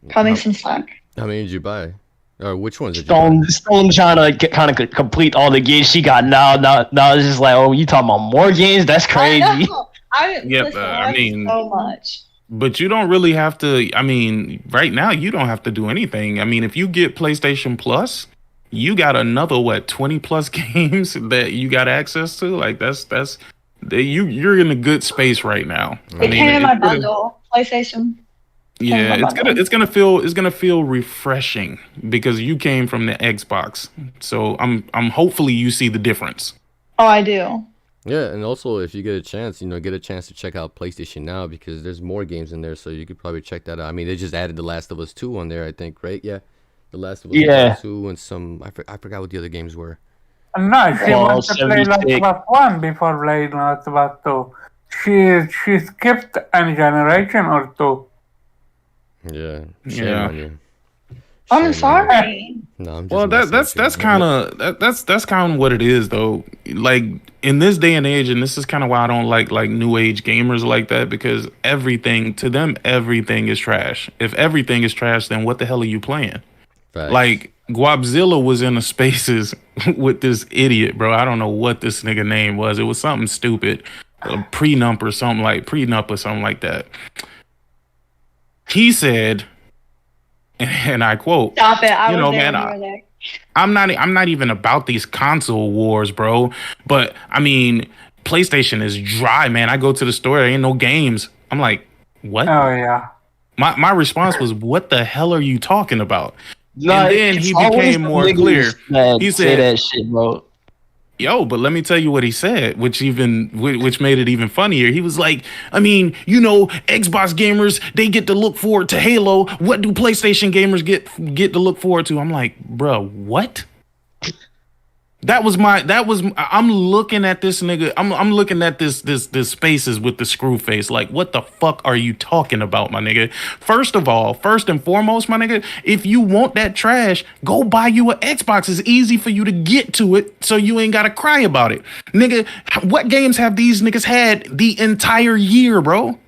Cut me some slack. How many did you buy? Or which ones did you buy? Stone trying to kind of complete all the games she got now. Now it's just like, oh, you talking about more games? That's crazy. I mean, so much. But you don't really have to. I mean, right now you don't have to do anything. I mean, if you get PlayStation Plus, you got another 20 plus games that you got access to. Like you're in a good space right now. It came in my bundle, PlayStation. Yeah, it's gonna feel refreshing because you came from the Xbox. So I'm hopefully you see the difference. Oh, I do. Yeah, and also if you get a chance, get a chance to check out PlayStation Now because there's more games in there, so you could probably check that out. I mean, they just added The Last of Us 2 on there, I think, right? Yeah, The Last of Us 2 and some I forgot what the other games were. No, she wants to play Last of Us 1 before playing Last of Us 2. She skipped a generation or two. Yeah, shame on you. I'm sorry. No, I'm just well, that's kind of what it is, though. Like in this day and age, and this is kind of why I don't like new age gamers like that, because to them everything is trash. If everything is trash, then what the hell are you playing? Facts. Like Guapzilla was in the spaces with this idiot, bro. I don't know what this nigga name was. It was something stupid, a prenup or something like that. He said. And I quote, "Stop it! I was there. I'm not even about these console wars, bro. But I mean, PlayStation is dry, man. I go to the store, there ain't no games. I'm like, what? Oh yeah. My response was, what the hell are you talking about? No, and then he became more clear. He said that shit, bro. Yo, but let me tell you what he said, which made it even funnier. He was like, I mean, Xbox gamers, they get to look forward to Halo. What do PlayStation gamers get to look forward to? I'm like, bro, what? I'm looking at this nigga. I'm looking at this spaces with the screw face. Like, what the fuck are you talking about, my nigga? First and foremost, my nigga, if you want that trash, go buy you an Xbox. It's easy for you to get to it, so you ain't gotta cry about it. Nigga, what games have these niggas had the entire year, bro?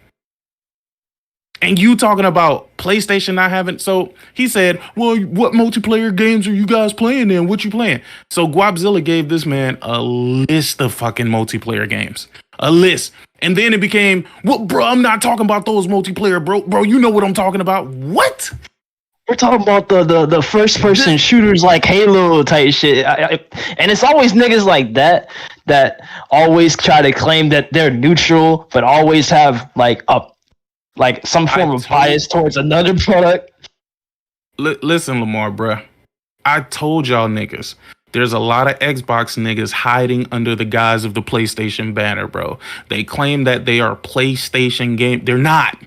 And you talking about PlayStation not having... So he said, well, what multiplayer games are you guys playing then? What you playing? So Guapzilla gave this man a list of fucking multiplayer games. A list. And then it became, well, bro, I'm not talking about those multiplayer, bro. Bro, you know what I'm talking about. What? We're talking about the first person shooters like Halo type shit. And it's always niggas like that always try to claim that they're neutral, but always have some form of bias towards another product. Listen, Lamar, bruh. I told y'all niggas, there's a lot of Xbox niggas hiding under the guise of the PlayStation banner, bro. They claim that they are PlayStation game. They're not.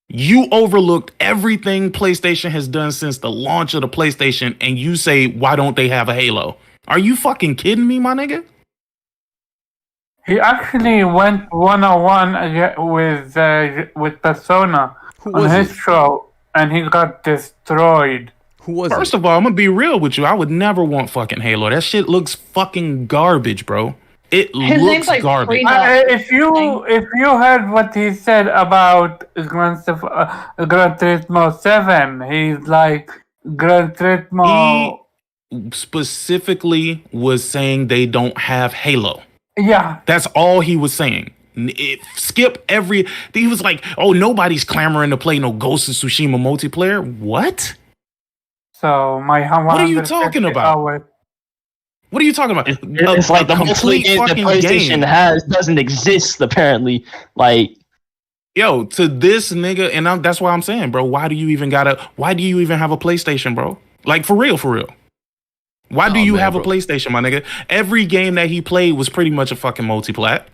You overlooked everything PlayStation has done since the launch of the PlayStation, and you say, why don't they have a Halo? Are you fucking kidding me, my nigga? He actually went 1-on-1 with Persona on his show, and he got destroyed. Who was First of all, I'm gonna be real with you. I would never want fucking Halo. That shit looks fucking garbage, bro. It looks garbage. If you heard what he said about Gran Turismo 7, he's like, Gran Turismo... He specifically was saying they don't have Halo. Yeah. That's all he was saying. He was like, oh, nobody's clamoring to play no Ghost of Tsushima multiplayer. What? So what are you talking about? What are you talking about? It's like the complete game that PlayStation has doesn't exist, apparently. Like, yo, to this nigga, and that's why I'm saying, bro, why do you even have a PlayStation, bro? Like, for real. Why do you have a PlayStation, my nigga? Every game that he played was pretty much a fucking multiplat,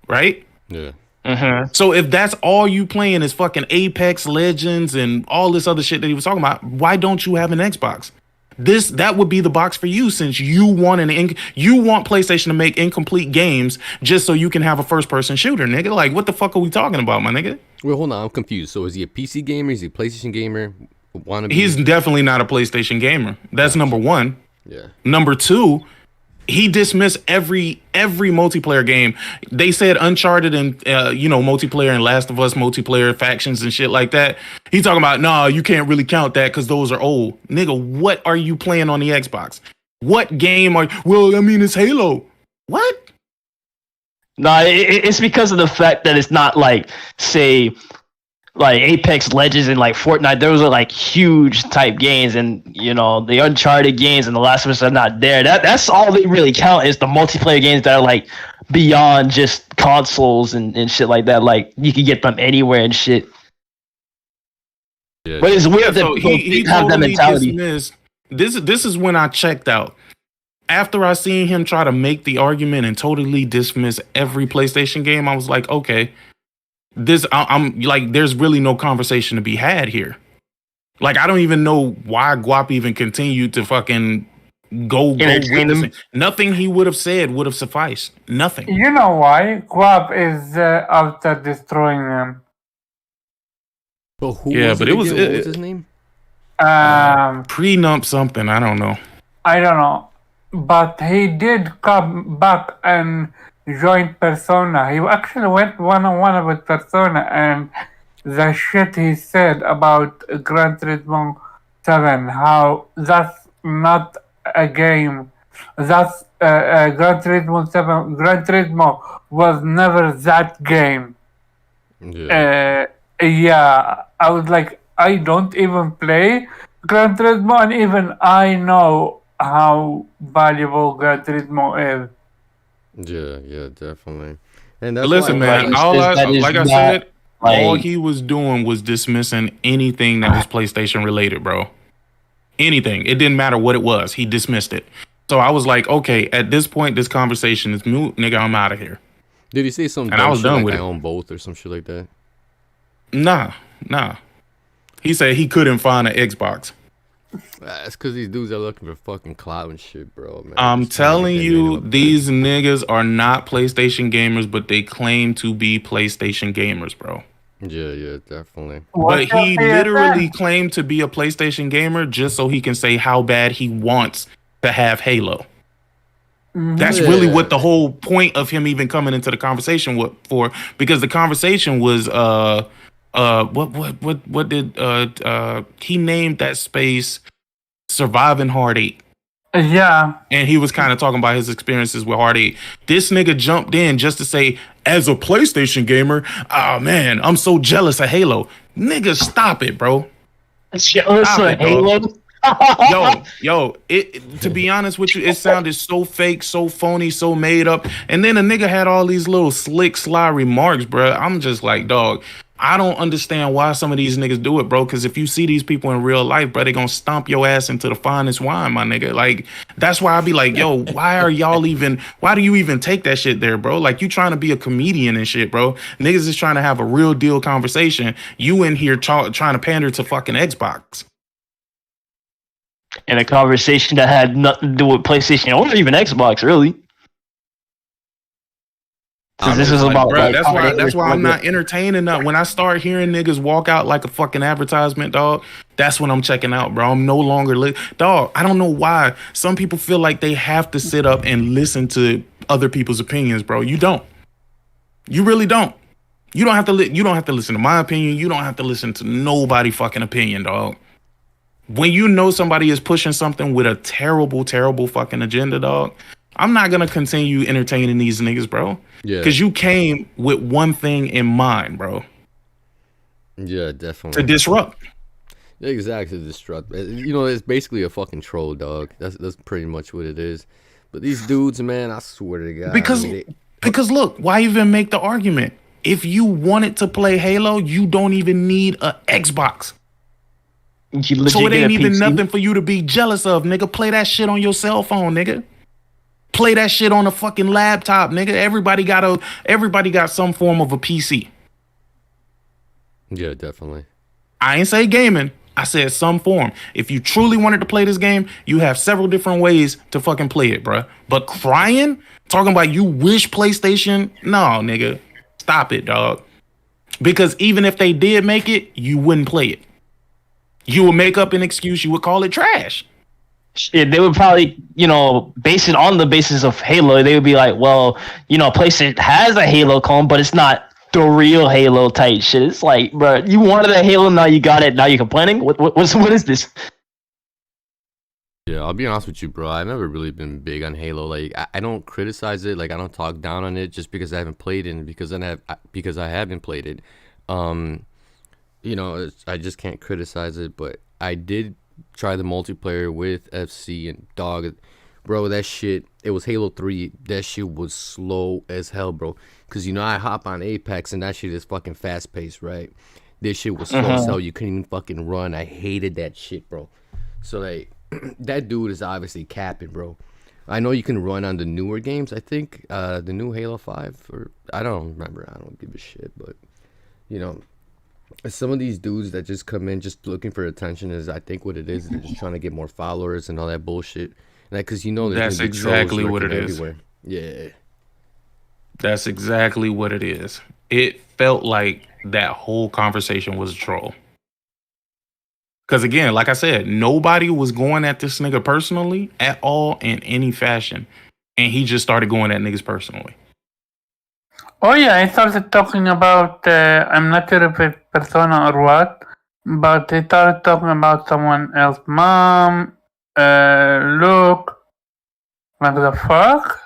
right? Yeah. Mm-hmm. So if that's all you playing is fucking Apex Legends and all this other shit that he was talking about, why don't you have an Xbox? That would be the box for you, since you want PlayStation to make incomplete games just so you can have a first-person shooter, nigga. Like, what the fuck are we talking about, my nigga? Well, hold on, I'm confused. So is he a PC gamer? Is he a PlayStation gamer? He's definitely not a PlayStation gamer. That's number one. Yeah. Number two, he dismissed every multiplayer game. They said Uncharted and multiplayer and Last of Us multiplayer factions and shit like that. He talking about, nah, you can't really count that because those are old. Nigga, what are you playing on the Xbox? What game it's Halo. What? No, it's because of the fact that it's not like, say, like Apex Legends and like Fortnite, those are like huge type games, and you know the Uncharted games and the Last of Us are not there. That's all they really count is the multiplayer games that are like beyond just consoles and shit like that. Like you can get them anywhere and shit. Yeah. But it's weird that So people he have that totally mentality. dismissed. This is when I checked out. After I seen him try to make the argument and totally dismiss every PlayStation game, I was like, okay, I'm like, there's really no conversation to be had here. Like, I don't even know why Guap even continued to fucking go Entertain with them. this. Nothing he would have said would have sufficed. Nothing. You know why? Guap is out there destroying them. But who Yeah, was but it it was- again? What was his name? Prenup something. I don't know. I don't know. But he did come back and join Persona. He actually went one-on-one with Persona, and the shit he said about Gran Turismo 7, how that's not a game. That's Gran Turismo 7. Gran Turismo was never that game. Yeah. Yeah, I was like, I don't even play Gran Turismo, and even I know how valuable Gran Turismo is. Yeah, definitely. And But that's listen, why, man. Like, Like I not, said, all like- he was doing was dismissing anything that was PlayStation related, bro. Anything. It didn't matter what it was. He dismissed it. So I was like, okay, at this point, this conversation is moot. Nigga, I'm out of here. did he say something? And I was done like with I it. own both or some shit like that? Nah. He said he couldn't find an Xbox. That's because these dudes are looking for fucking clout and shit, bro. Man. I'm Just trying to telling get their you, name up. these niggas are not PlayStation gamers, but they claim to be PlayStation gamers, bro. Yeah, definitely. But What's he your literally PSN? claimed to be a PlayStation gamer just so he can say how bad he wants to have Halo. That's really Yeah. what the whole point of him even coming into the conversation for, because the conversation was what did he named that space Surviving Hard 8. Yeah, And he was kind of talking about his experiences with Hard 8. This nigga jumped in just to say, as a PlayStation gamer, oh man, I'm so jealous of Halo. Nigga, stop it, bro. Jealous Stop of it, dog. Halo. Yo, to be honest with you, it sounded so fake, so phony, so made up. And then a nigga had all these little slick, sly remarks, bro. I'm just like, dog, I don't understand why some of these niggas do it, bro. Because if you see these people in real life, bro, they gonna stomp your ass into the finest wine, my nigga. Like, that's why I be like, yo, why do you even take that shit there, bro? Like, you trying to be a comedian and shit, bro. Niggas is trying to have a real deal conversation. You in here trying to pander to fucking Xbox. In a conversation that had nothing to do with PlayStation or even Xbox, really. Since this is Like, about bro, like, that's why I'm not entertaining that. When I start hearing niggas walk out like a fucking advertisement, dog, that's when I'm checking out, bro. I'm no longer dog. I don't know why some people feel like they have to sit up and listen to other people's opinions, bro. You don't. You really don't. You don't have to. You don't have to listen to my opinion. You don't have to listen to nobody fucking opinion, dog. When you know somebody is pushing something with a terrible, terrible fucking agenda, dog, I'm not gonna continue entertaining these niggas, bro. Yeah. Because you came with one thing in mind, bro, Yeah, definitely. to disrupt. Exactly, disrupt. You know, it's basically a fucking troll, dog. That's pretty much what it is. But these dudes, man, I swear to God. Because I mean, because look, why even make the argument? If you wanted to play Halo, you don't even need a Xbox. you legit So it get a ain't even PC. nothing for you to be jealous of, nigga. Play that shit on your cell phone, nigga. Play that shit on a fucking laptop, nigga. Everybody got some form of a PC. yeah, definitely. I ain't say gaming. I said some form. If you truly wanted to play this game, you have several different ways to fucking play it, bruh. But crying, talking about you wish PlayStation, no, nigga. Stop it, dog. Because even if they did make it, you wouldn't play it. You would make up an excuse. You would call it trash. Shit, they would probably, base it on the basis of Halo. They would be like, well, PlayStation has a Halo clone, but it's not the real Halo type shit. It's like, bro, you wanted a Halo, now you got it. Now you're complaining. What is this? Yeah, I'll be honest with you, bro. I've never really been big on Halo. Like, I don't criticize it. Like, I don't talk down on it just because I haven't played it, and because I haven't played it. I just can't criticize it, but I did try the multiplayer with FC and dog, bro. That shit, it was Halo 3. That shit was slow as hell, bro. Cause I hop on Apex and that shit is fucking fast paced, right? This shit was slow as hell. You couldn't even fucking run. I hated that shit, bro. So like, that dude is obviously capping, bro. I know you can run on the newer games. I think the new Halo 5, or I don't remember. I don't give a shit, but some of these dudes that just come in just looking for attention is, I think, what it is. They're just trying to get more followers and all that bullshit. Like, cause there's That's exactly what it is. Everywhere. Yeah. That's exactly what it is. It felt like that whole conversation was a troll. Because again, like I said, nobody was going at this nigga personally at all in any fashion. And he just started going at niggas personally. Oh yeah, I started talking about, I'm not sure if it's Persona or what, but he started talking about someone else. Mom, Luke, what the fuck?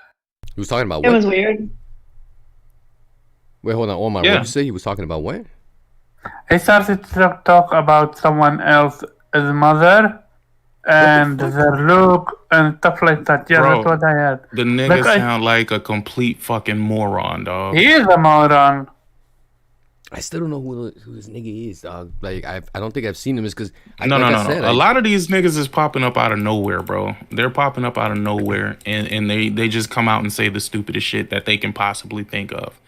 He was talking about It what? was weird. Wait, hold on, Omar. Yeah. What did you say? He was talking about what? He started to talk about someone else's mother and their look and stuff like that. Yeah, Bro, that's what I had. The nigga But sound like a complete fucking moron, dog. He is a moron. I still don't know who this nigga is, dog. Like, I don't think I've seen him. Is because No. A lot of these niggas is popping up out of nowhere, bro. They're popping up out of nowhere, and they just come out and say the stupidest shit that they can possibly think of.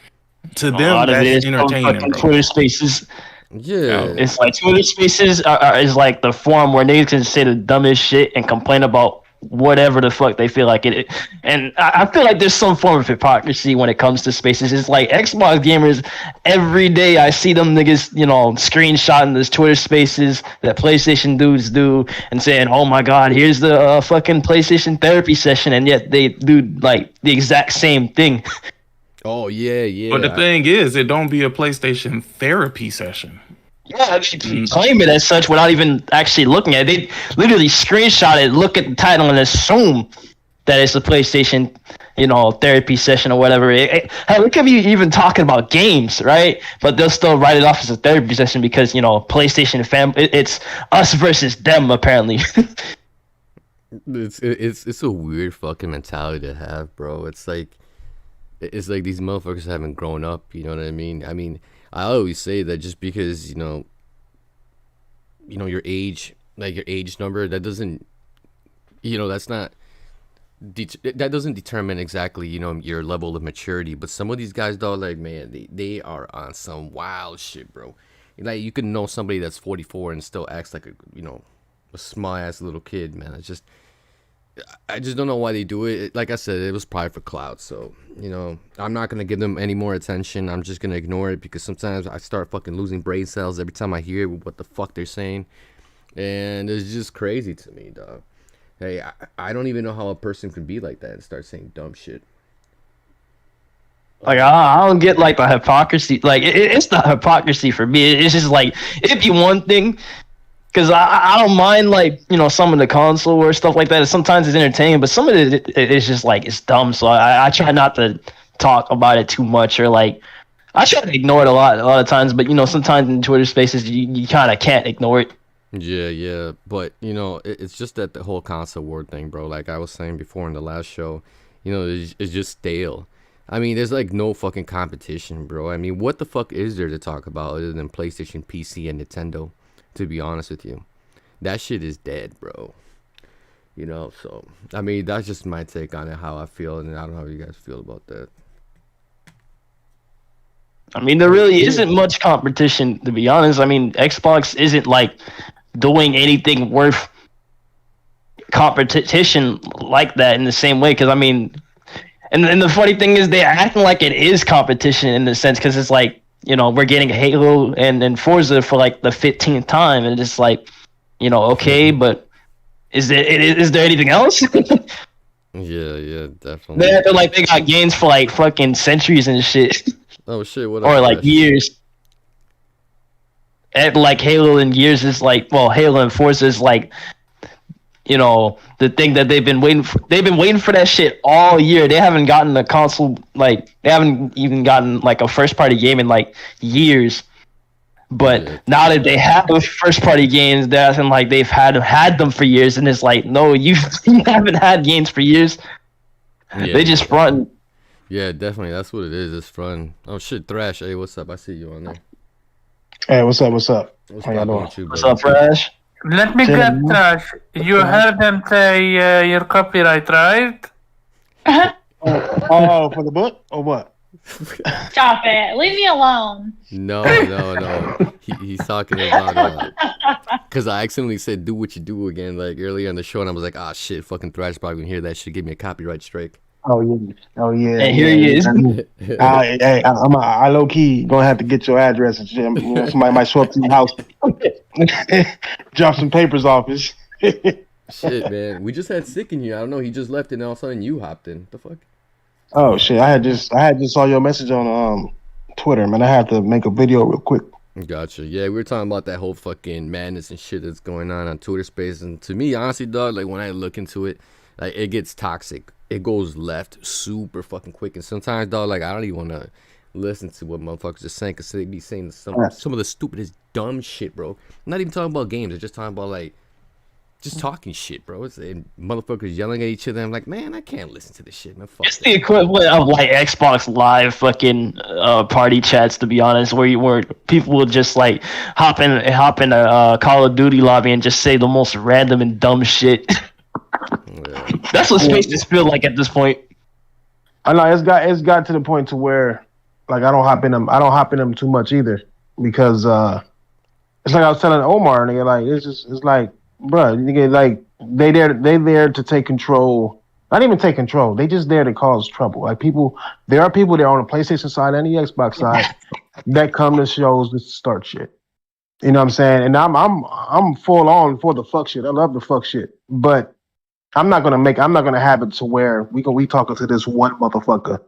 To them, that's entertaining, bro. Twitter Spaces. Yeah. It's like Twitter Spaces is like the forum where niggas can say the dumbest shit and complain about whatever the fuck they feel like it. And I feel like there's some form of hypocrisy when it comes to Spaces. It's like Xbox gamers, every day I see them niggas, screenshotting this Twitter Spaces that PlayStation dudes do and saying, oh my god, here's the fucking PlayStation therapy session, and yet they do like the exact same thing. Oh yeah. But the thing is, it don't be a PlayStation therapy session. Yeah, they claim it as such without even actually looking at it. They literally screenshot it, look at the title, and assume that it's a PlayStation, therapy session or whatever. Hell, it could be even talking about games, right? But they'll still write it off as a therapy session because, PlayStation it's us versus them, apparently. It's a weird fucking mentality to have, bro. It's like these motherfuckers haven't grown up. You know what I mean? I mean, I always say that just because your age, like your age number, that doesn't, that's not. That doesn't determine exactly, your level of maturity. But some of these guys, though, like, man, they are on some wild shit, bro. Like, you can know somebody that's 44 and still acts like a small ass little kid, man. I just don't know why they do it. Like I said, it was probably for clout. So, I'm not going to give them any more attention. I'm just going to ignore it because sometimes I start fucking losing brain cells every time I hear what the fuck they're saying. And it's just crazy to me, dog. Hey, I don't even know how a person could be like that and start saying dumb shit. Like, I don't get, like, the hypocrisy. Like, it's the hypocrisy for me. It's just, like, it'd be one thing. Because I don't mind, like, some of the console or stuff like that. Sometimes it's entertaining, but some of it is just, like, it's dumb. So I try not to talk about it too much, or, like, I try to ignore it a lot of times. But, sometimes in Twitter Spaces, you kind of can't ignore it. Yeah. But, it's just that the whole console war thing, bro. Like I was saying before in the last show, it's just stale. I mean, there's, like, no fucking competition, bro. I mean, what the fuck is there to talk about other than PlayStation, PC, and Nintendo? To be honest with you, that shit is dead, bro. So I mean, that's just my take on it, how I feel, and I don't know how you guys feel about that. I mean, there really isn't much competition, to be honest. I mean, Xbox isn't, like, doing anything worth competition like that in the same way. Because, I mean, and the funny thing is they're acting like it is competition in the sense, because it's like, we're getting Halo and Forza for, like, the 15th time, and it's like, okay, but is there anything else? Yeah, definitely. They're like, they got games for, like, fucking centuries and shit. Oh shit, what? Or, like, years. And, like, Halo and Gears is like, well, Halo and Forza is like, the thing that they've been waiting for. They've been waiting for that shit all year. They haven't gotten a console, like, they haven't even gotten, like, a first party game in, like, years. But now that they have those first party games, that's and like they've had them for years, and it's like, no, you haven't had games for years. Yeah, They just front. Yeah, definitely. That's what it is. It's fun. Oh shit, Thrash. Hey, what's up? I see you on there. Hey, what's up? What's up? What's How y'all poppin' doing? with you, What's brother? up, Fresh? Let me get Trash. You heard them say your copyright, right? Oh, for the book or what? Stop it. Leave me alone. No. He's talking about because I accidentally said "do what you do" again like earlier in the show, and I was like, "Ah, shit, fucking Thrash probably gonna hear that shit, give me a copyright strike." Oh yeah. And here he is. I low key gonna have to get your address and shit. You know, somebody might show up to your house, drop some papers off. Shit, man, we just had Sick in here. I don't know. He just left, and all of a sudden you hopped in. The fuck? Oh shit! I had just saw your message on Twitter, man. I had to make a video real quick. Gotcha. Yeah, we were talking about that whole fucking madness and shit that's going on Twitter Space, and to me, honestly, dog, like when I look into it, like it gets toxic. It goes left super fucking quick, and sometimes, dog, like I don't even want to listen to what motherfuckers are saying because they be saying some of the stupidest dumb shit, bro. I'm not even talking about games. They're just talking about like just talking shit, bro. And motherfuckers yelling at each other. I'm like, man, I can't listen to this shit, man. Fuck It's the equivalent of like Xbox Live fucking party chats, to be honest, where people will just like hop in a Call of Duty lobby and just say the most random and dumb shit. Yeah. That's what spaces feel like at this point. I know it's got to the point to where like I don't hop in them too much either because it's like I was telling Omar, nigga, like it's like, bruh, nigga, like they there to take control. Not even take control. They just there to cause trouble. Like there are people there on the PlayStation side and the Xbox side that come to shows to start shit. You know what I'm saying? And I'm full on for the fuck shit. I love the fuck shit, but I'm not gonna have it to where we talking to this one motherfucker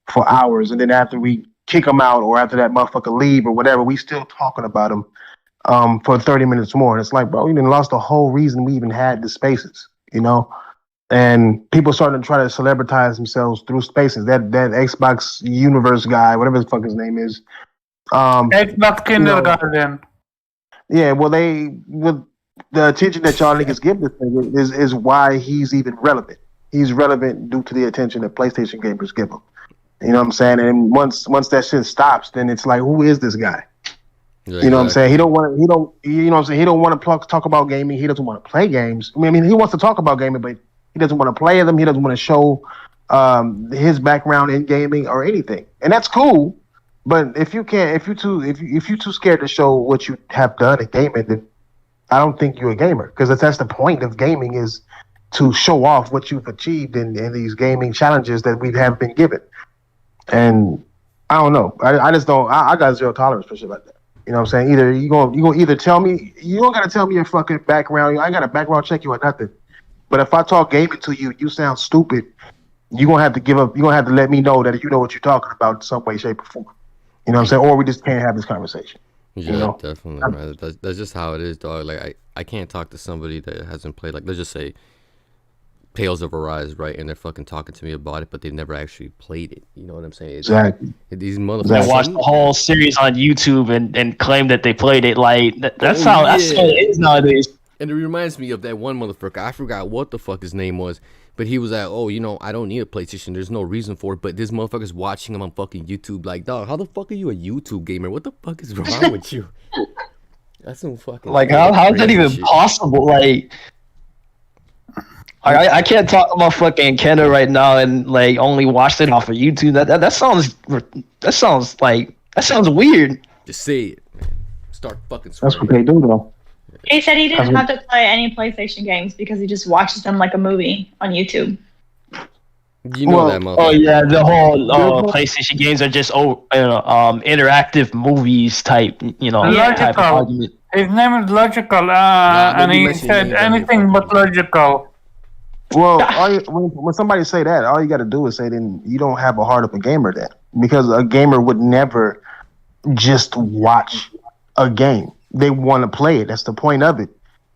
for hours, and then after we kick him out or after that motherfucker leave or whatever, we still talking about him for 30 minutes more. And it's like, bro, we done lost the whole reason we even had the spaces, you know? And people starting to try to celebritize themselves through spaces. That Xbox Universe guy, whatever the fuck his name is. Xbox Kindergarten. Yeah, well, with the attention that y'all niggas give this thing is why he's even relevant. He's relevant due to the attention that PlayStation gamers give him. You know what I'm saying? And once that shit stops, then it's like, who is this guy? Yeah, you know what I'm saying? He don't want to talk about gaming. He doesn't want to play games. I mean, he wants to talk about gaming, but he doesn't want to play them. He doesn't want to show his background in gaming or anything. And that's cool. But if you're too scared to show what you have done in gaming, then I don't think you're a gamer, because that's the point of gaming, is to show off what you've achieved in these gaming challenges that we have been given. And I don't know. I just don't. I got zero tolerance for shit like that. You know what I'm saying? Either you gonna either tell me, you don't gotta tell me your fucking background. I ain't got a background check you or nothing. But if I talk gaming to you, you sound stupid. You're gonna have to give up. You're gonna have to let me know that you know what you're talking about in some way, shape, or form. You know what I'm saying? Or we just can't have this conversation. Yeah, you know? definitely, man. That's just how it is, dog. Like I can't talk to somebody that hasn't played, like, let's just say Tales of Arise, right? And they're fucking talking to me about it, but they've never actually played it. You know what I'm saying? Exactly. These motherfuckers. They watch the whole series on YouTube and claim that they played it. Like that's how it is nowadays. And it reminds me of that one motherfucker. I forgot what the fuck his name was, but he was like, "Oh, you know, I don't need a PlayStation. There's no reason for it." But this motherfucker's watching him on fucking YouTube. Like, dog, how the fuck are you a YouTube gamer? What the fuck is wrong with you? That's some fucking like how is that even shit. possible? Like I can't talk about fucking Kenna right now and like only watched it off of YouTube. That sounds weird. Just say it, man. Start fucking. That's what they do, though. He said he didn't have to play any PlayStation games because he just watches them like a movie on YouTube. You know that motherfucker. Oh yeah, the whole PlayStation games are just interactive movies type, type of argument. His name is Logical, and he said anything but logical. Well, when somebody say that, all you got to do is say, then you don't have a heart of a gamer then. Because a gamer would never just watch a game. They want to play it. That's the point of it.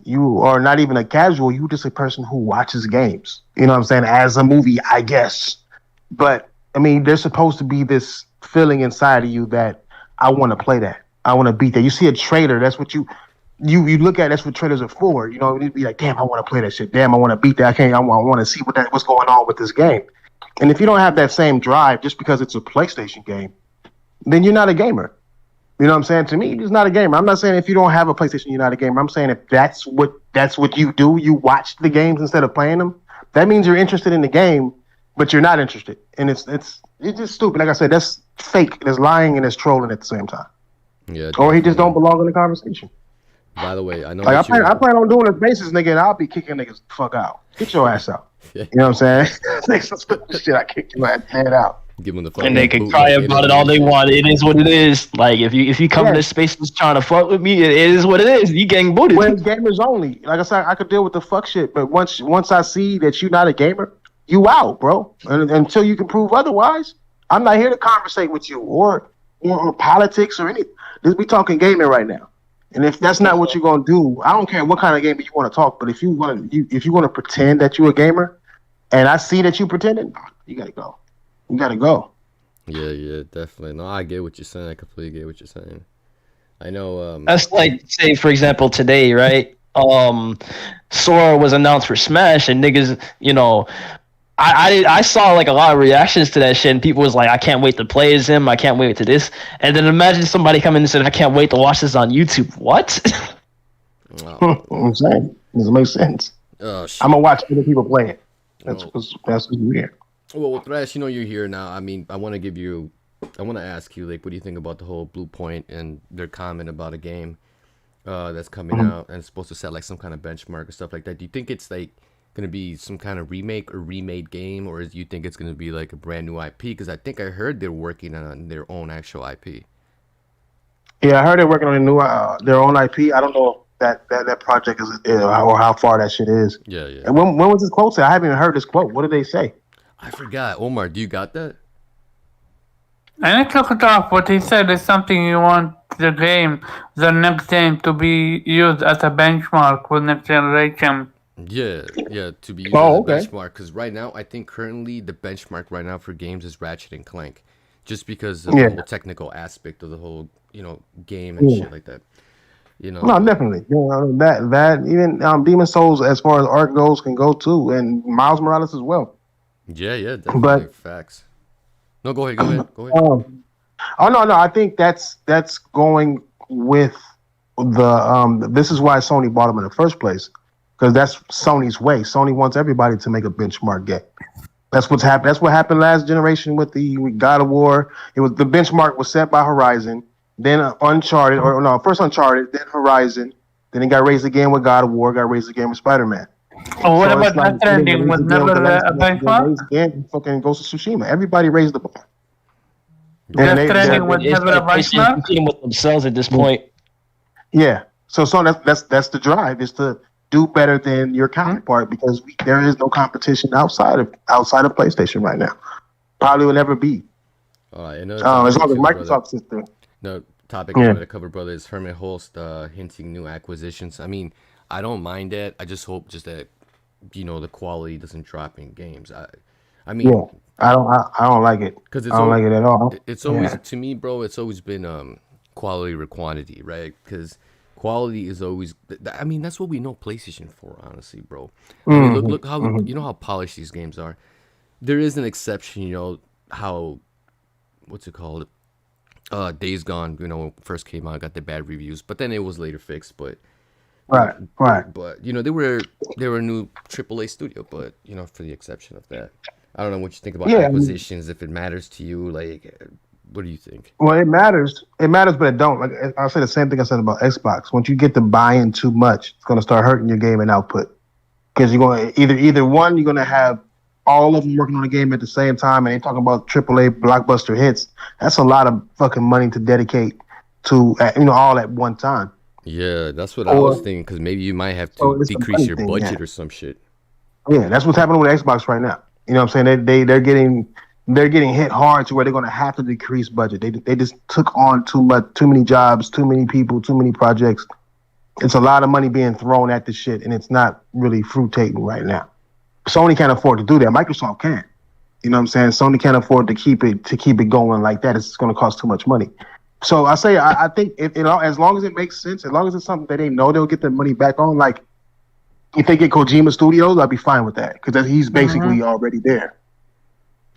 You are not even a casual. You're just a person who watches games. You know what I'm saying? As a movie, I guess. But, I mean, there's supposed to be this feeling inside of you that I want to play that. I want to beat that. You see a trailer, that's what you look at. That's what trailers are for. You know, you'd be like, damn, I want to play that shit. Damn, I want to beat that. I can't. I want to see what's going on with this game. And if you don't have that same drive, just because it's a PlayStation game, then you're not a gamer. You know what I'm saying? To me, you're just not a gamer. I'm not saying if you don't have a PlayStation, you're not a gamer. I'm saying if that's what you do, you watch the games instead of playing them. That means you're interested in the game, but you're not interested. And it's just stupid. Like I said, that's fake. There's lying and there's trolling at the same time. Yeah. Or he just don't belong in the conversation. By the way, I know. Like I plan on doing this basis, nigga, and I'll be kicking niggas the fuck out. Get your ass out. Yeah. You know what I'm saying? Shit, I kick your ass head out. Give them the And they can cry about it all they want. It is what it is. Like if you come to this space and trying to fuck with me, it is what it is. You getting booted. Well, gamers only. Like I said, I could deal with the fuck shit, but once I see that you're not a gamer, you out, bro. And until you can prove otherwise, I'm not here to conversate with you or politics or anything. We talking gaming right now. And if that's not what you're gonna do, I don't care what kind of gamer you want to talk. But if you want to pretend that you're a gamer, and I see that you pretending, you gotta go. You gotta go. Yeah, definitely. No, I get what you're saying. I completely get what you're saying. I know. That's like, say, for example, today, right? Sora was announced for Smash, and niggas, you know, I saw like a lot of reactions to that shit, and people was like, I can't wait to play as him. I can't wait to this. And then imagine somebody coming and said, I can't wait to watch this on YouTube. What? I'm saying, doesn't make sense. Oh, shit. I'm gonna watch other people play it. That's what's weird. Well, Thrash, you know you're here now. I mean, I want to ask you, like, what do you think about the whole Bluepoint and their comment about a game that's coming out and it's supposed to set like some kind of benchmark or stuff like that? Do you think it's like going to be some kind of remake or remade game, or do you think it's going to be like a brand new IP? Because I think I heard they're working on their own actual IP. Yeah, I heard they're working on their own IP. I don't know if that project is or how far that shit is. Yeah. And when was this quote said? I haven't even heard this quote. What did they say? I forgot. Omar, do you got that? I need to look it up. What he said is something you want the next game, to be used as a benchmark for next generation. Yeah, to be used as a benchmark. Because right now, I think currently the benchmark right now for games is Ratchet and Clank, just because of the whole technical aspect of the whole, game and shit like that. No, definitely. That even Demon's Souls, as far as art goes, can go too, and Miles Morales as well. Yeah, definitely. But facts. No, go ahead. No. I think that's going with the. This is why Sony bought them in the first place, because that's Sony's way. Sony wants everybody to make a benchmark game. That's what's happened. That's what happened last generation with God of War. It was the benchmark was set by Horizon, then first Uncharted, then Horizon, then it got raised again with God of War, got raised again with Spider-Man. Oh, what about Death Stranding? Was never a benchmark? Again, fucking Ghost of Tsushima. Everybody raised the bar. Death Stranding was never a benchmark? Competing with themselves at this point. Yeah. So that's the drive, is to do better than your counterpart, because there is no competition outside of PlayStation right now. Probably will never be. As long as Microsoft sits there. No topic I wanted to cover, brother, is Herman Hulst hinting new acquisitions. I mean, I don't mind that. I just hope that the quality doesn't drop in games. I mean, I don't like it. Because I don't like it at all. It's always to me, bro. It's always been quality over quantity, right? Because quality is always. I mean, that's what we know PlayStation for, honestly, bro. I mean, look how how polished these games are. There is an exception, how what's it called? Days Gone, first came out, got the bad reviews, but then it was later fixed. But right. But they were a new AAA studio, but for the exception of that, I don't know what you think about acquisitions. If it matters to you, like, what do you think? Well, it matters, but it don't. Like I'll say the same thing I said about Xbox. Once you get to buying too much, it's gonna start hurting your gaming output, because you're going to either one, you're gonna have all of them working on the game at the same time, and they talking about AAA blockbuster hits. That's a lot of fucking money to dedicate to all at one time. Yeah, that's what I was thinking, because maybe you might have to decrease your budget or some shit. Yeah, that's what's happening with Xbox right now. You know what I'm saying? They're getting hit hard to where they're going to have to decrease budget. They just took on too many jobs, too many people, too many projects. It's a lot of money being thrown at the shit, and it's not really fruit-taking right now. Sony can't afford to do that. Microsoft can. You know what I'm saying? Sony can't afford to keep it going like that. It's going to cost too much money. So I say I think if as long as it makes sense, as long as it's something that they know they'll get their money back on, like if they get Kojima Studios, I'd be fine with that because he's basically already there.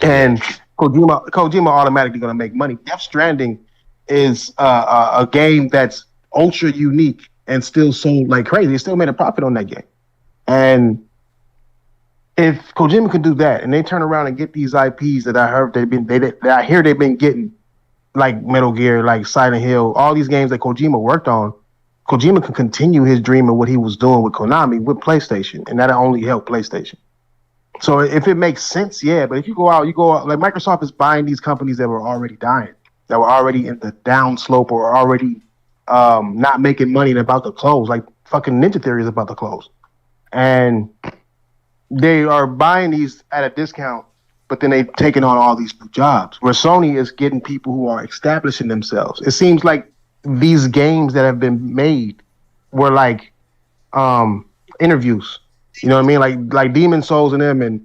And Kojima automatically going to make money. Death Stranding is a game that's ultra unique and still sold like crazy. It still made a profit on that game. And if Kojima could do that, and they turn around and get these IPs that I heard I hear they've been getting, like Metal Gear, like Silent Hill, all these games that Kojima worked on, Kojima could continue his dream of what he was doing with Konami with PlayStation, and that'll only help PlayStation. So if it makes sense, yeah. But if you go out, like Microsoft is buying these companies that were already dying, that were already in the down slope or already not making money and about to close. Like fucking Ninja Theory is about to close. And they are buying these at a discount, but then they've taken on all these new jobs. Where Sony is getting people who are establishing themselves. It seems like these games that have been made were like interviews. You know what I mean? Like Demon Souls and them and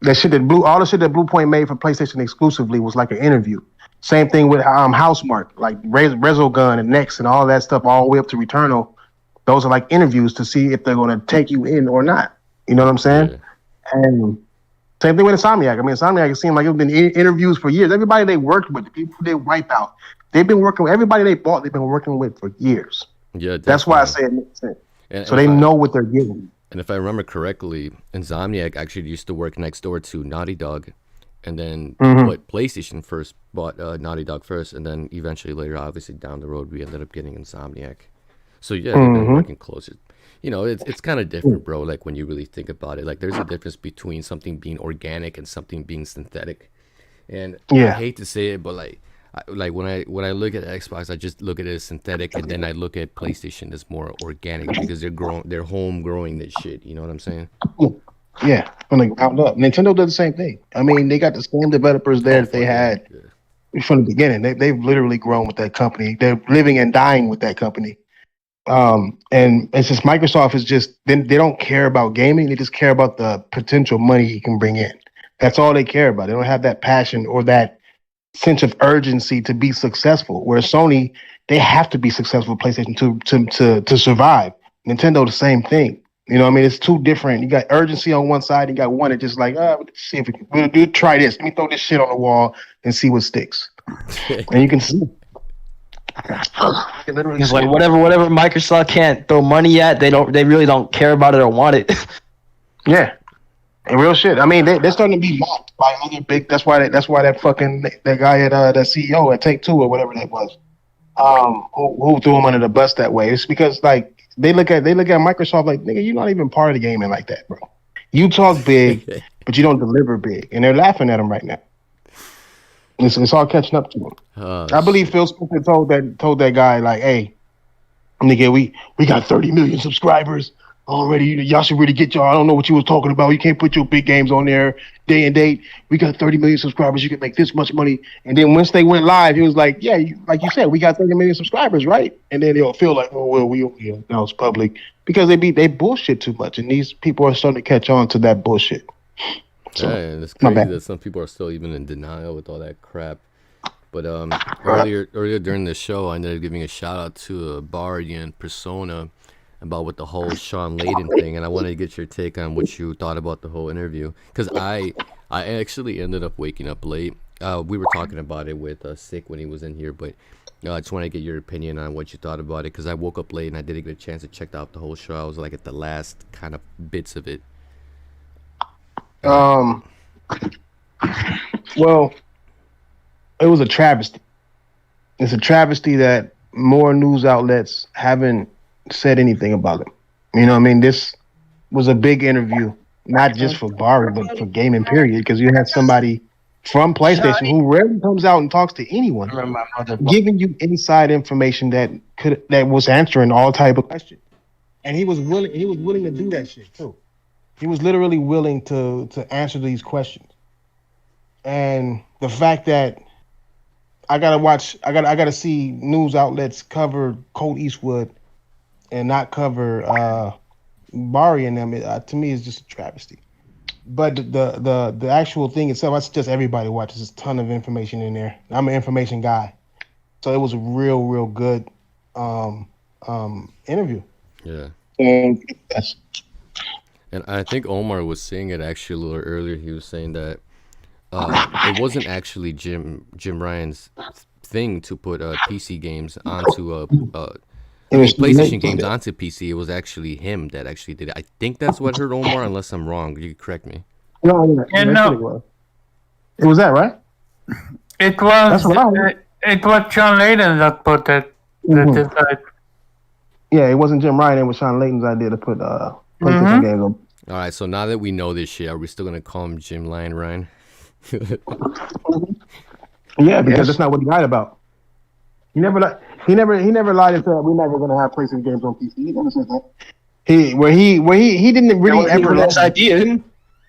that shit that all the shit that Bluepoint made for PlayStation exclusively was like an interview. Same thing with Housemarque, like Resogun and Next and all that stuff, all the way up to Returnal. Those are like interviews to see if they're going to take you in or not. You know what I'm saying? Yeah. And same thing with Insomniac. I mean, Insomniac, it seemed like it's been interviews for years. Everybody they worked with, the people they wipe out, they've been working with. Everybody they bought, they've been working with for years. Yeah, definitely. That's why I say it makes sense. So they know what they're getting. And if I remember correctly, Insomniac actually used to work next door to Naughty Dog. And then PlayStation first bought Naughty Dog first. And then eventually later, obviously down the road, we ended up getting Insomniac. So yeah, they've been working closer. You know, it's kind of different, bro, like when you really think about it. Like there's a difference between something being organic and something being synthetic. And I hate to say it, but like when I look at Xbox, I just look at it as synthetic, and then I look at PlayStation as more organic because they're home growing this shit. You know what I'm saying? Yeah, from the ground up. Nintendo does the same thing. I mean, they got the same developers there that they had from the beginning. They've literally grown with that company. They're living and dying with that company. And it's just Microsoft is just they don't care about gaming. They just care about the potential money you can bring in. That's all they care about. They don't have that passion or that sense of urgency to be successful. Where Sony, they have to be successful with PlayStation to survive. Nintendo, the same thing. You know what I mean? It's two different. You got urgency on one side. You got one that just like, let's see if we'll try this. Let me throw this shit on the wall and see what sticks. And you can see. It's like whatever Microsoft can't throw money at, they really don't care about it or want it. Yeah. And real shit. I mean, they're starting to be mocked by other big. That's why that fucking that guy at that CEO at Take-Two or whatever that was, who threw him under the bus that way. It's because like they look at Microsoft like, nigga, you're not even part of the gaming like that, bro. You talk big, but you don't deliver big, and they're laughing at him right now. It's all catching up to him. I believe Phil Spencer told that guy like, hey, nigga, we got 30 million subscribers already. Y'all should really get y'all. I don't know what you was talking about. You can't put your big games on there day and date. We got 30 million subscribers. You can make this much money. And then once they went live, he was like, yeah, like you said, we got 30 million subscribers, right? And then they'll feel like, oh, well, we it's public because they bullshit too much. And these people are starting to catch on to that bullshit. So, yeah, and it's crazy that some people are still even in denial with all that crap. But earlier during the show, I ended up giving a shout out to Bari and Persona about what the whole Shawn Layden thing, and I wanted to get your take on what you thought about the whole interview, because I actually ended up waking up late. We were talking about it with Sick when he was in here, but I just want to get your opinion on what you thought about it, because I woke up late and I didn't get a chance to check out the whole show. I was like at the last kind of bits of it. Well, it was a travesty. It's a travesty that more news outlets haven't said anything about it. You know what I mean? This was a big interview, not just for Bari, but for gaming period, because you had somebody from PlayStation who rarely comes out and talks to anyone, giving you inside information that was answering all type of questions. And he was willing to do that shit too. He was literally willing to answer these questions. And the fact that I gotta see news outlets cover Colt Eastwood and not cover Bari and them, to me is just a travesty. but the actual thing itself, I suggest everybody watch. There's a ton of information in there. I'm an information guy, so it was a real good interview. Yeah. Yes. And I think Omar was saying it actually a little earlier. He was saying that it wasn't actually Jim Ryan's thing to put PC games onto PlayStation games onto PC. It was actually him that actually did it. I think that's what I heard, Omar, unless I'm wrong. You can correct me. No, Yeah, no. It was that, right? It was That's what I heard. it was Shawn Layden that put it. That decided. Yeah, it wasn't Jim Ryan. It was Shawn Layden's idea to put PlayStation games on. All right, so now that we know this shit, are we still gonna call him Jim Ryan? Yeah, because that's not what he lied about. He never lied and said we're never gonna have PlayStation games on PC. He never said that. He didn't really ever. That's idea.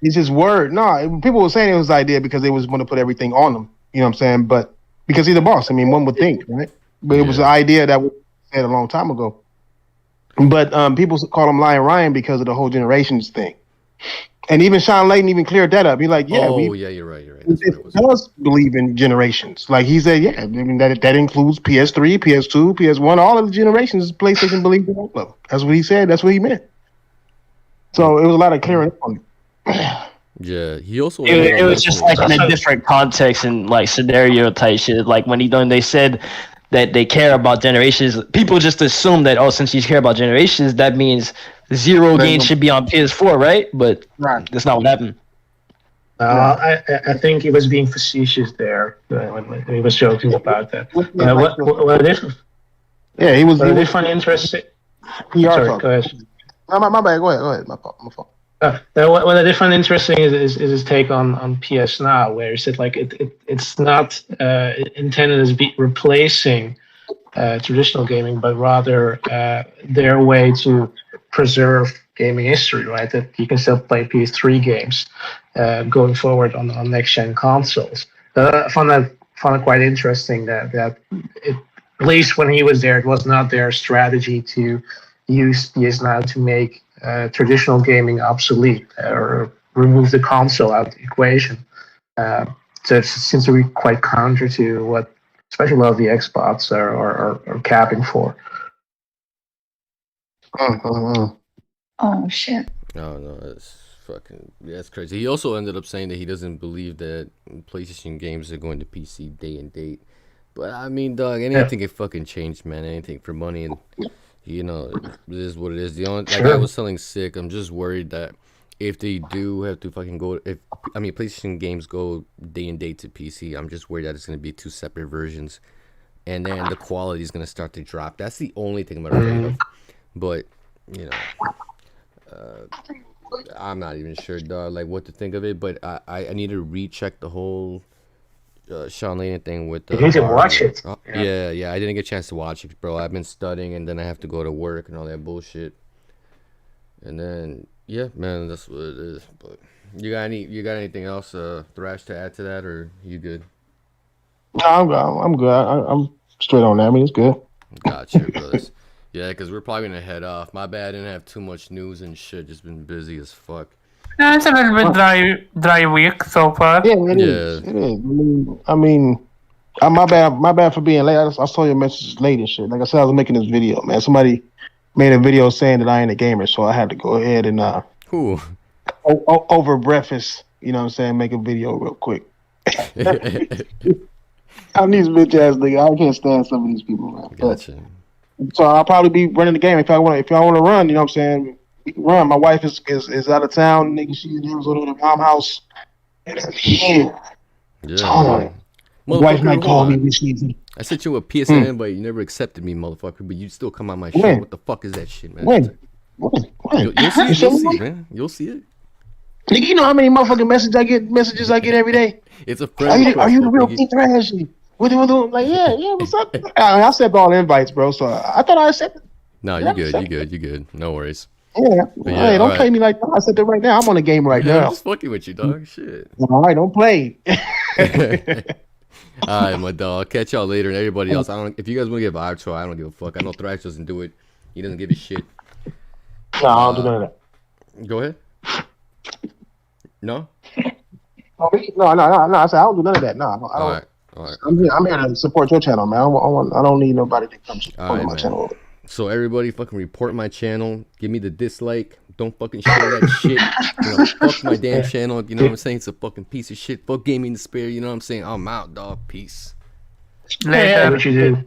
It's his word. No, people were saying it was his idea because they was going to put everything on him. You know what I'm saying? But because he's the boss, I mean, one would think, right? But it was an idea that was said a long time ago. But people call him Lion Ryan because of the whole generations thing. And even Shawn Layden even cleared that up. He's like, yeah, you're right. That's what it was. does believe in generations. Like he said, yeah, I mean that includes PS3, PS2, PS1, all of the generations. PlayStation believes in all of them. That's what he said. That's what he meant. So it was a lot of clearing up on it. Yeah, he also. It was just like in a different context and like scenario type shit. Like when they said that they care about generations, people just assume that since you care about generations, that means zero games should be on PS4, right? But that's not what happened. I think he was being facetious there when he was joking about that. What it is? Yeah, he was. What I find interesting. Sorry, go ahead. No, my bad. Go ahead. My fault. What I did find interesting is his take on PS Now, where he said like it's not intended as replacing traditional gaming, but rather their way to preserve gaming history, right? That you can still play PS3 games going forward on next gen consoles. I found it quite interesting that it, at least when he was there, it was not their strategy to use PS Now to make traditional gaming obsolete or remove the console out of the equation. So it seems to be quite counter to what, especially a lot of the Xbox are capping for. Oh shit. Oh no, that's crazy. He also ended up saying that he doesn't believe that PlayStation games are going to PC day and date. But I mean, dog, anything can fucking change, man. Anything for money, and you know, it is what it is. The only, like I was telling Sick, I'm just worried that if they do have to fucking go, PlayStation games go day and date to PC, I'm just worried that it's gonna be two separate versions, and then the quality is gonna start to drop. That's the only thing I'm afraid of. But you know, I'm not even sure, dog, like what to think of it. But I need to recheck the whole Shawn Layden thing with the. You need to watch it. Yeah. I didn't get a chance to watch it, bro. I've been studying, and then I have to go to work and all that bullshit. And then yeah, man, that's what it is. But you got anything else, Thrash, to add to that, or you good? No, I'm good. I'm straight on that. I mean, it's good. Gotcha, brothers. Yeah, because we're probably gonna head off. My bad, I didn't have too much news and shit. Just been busy as fuck. Yeah, it's a little bit dry week so far. Yeah, it is. I mean, my bad for being late. I saw your messages late and shit. Like I said, I was making this video, man. Somebody made a video saying that I ain't a gamer, so I had to go ahead and who over breakfast, you know what I'm saying, make a video real quick. I'm these bitch ass niggas. I can't stand some of these people, man. Gotcha. So I'll probably be running the game if y'all want to run. You know what I'm saying? We can run. My wife is out of town. Nigga, she's in Arizona at her mom's house. And I'm here. Yeah. My wife might call me when she's in. I sent you a PSN, but you never accepted me, motherfucker. But you still come on my show. When? What the fuck is that shit, man? When? You'll see, man. You'll see it. Nigga, you know how many motherfucking messages I get every day? It's a friend. Are you the real King Thrash? What do you do? Like, yeah, what's up? I accept all invites, bro. So I thought I accepted. No, you good. No worries. Yeah. Hey, don't play me like that. I said that right now. I'm on the game right now. I'm just fucking with you, dog. Shit. All right, don't play. All right, my dog. I'll catch y'all later, and everybody else. If you guys want to give an outro, I don't give a fuck. I know Thrash doesn't do it. He doesn't give a shit. No, I don't do none of that. Go ahead. No. Oh, me? No. I said I don't do none of that. No, I don't. All right. All right. I'm here to support your channel, man. I don't need nobody to come support All right, my man. channel. So everybody fucking report my channel. Give me the dislike. Don't fucking share that shit. You know, fuck my damn channel. You know what I'm saying? It's a fucking piece of shit. Fuck Gaming Despair. You know what I'm saying? I'm out, dog. Peace. Yeah, what you do.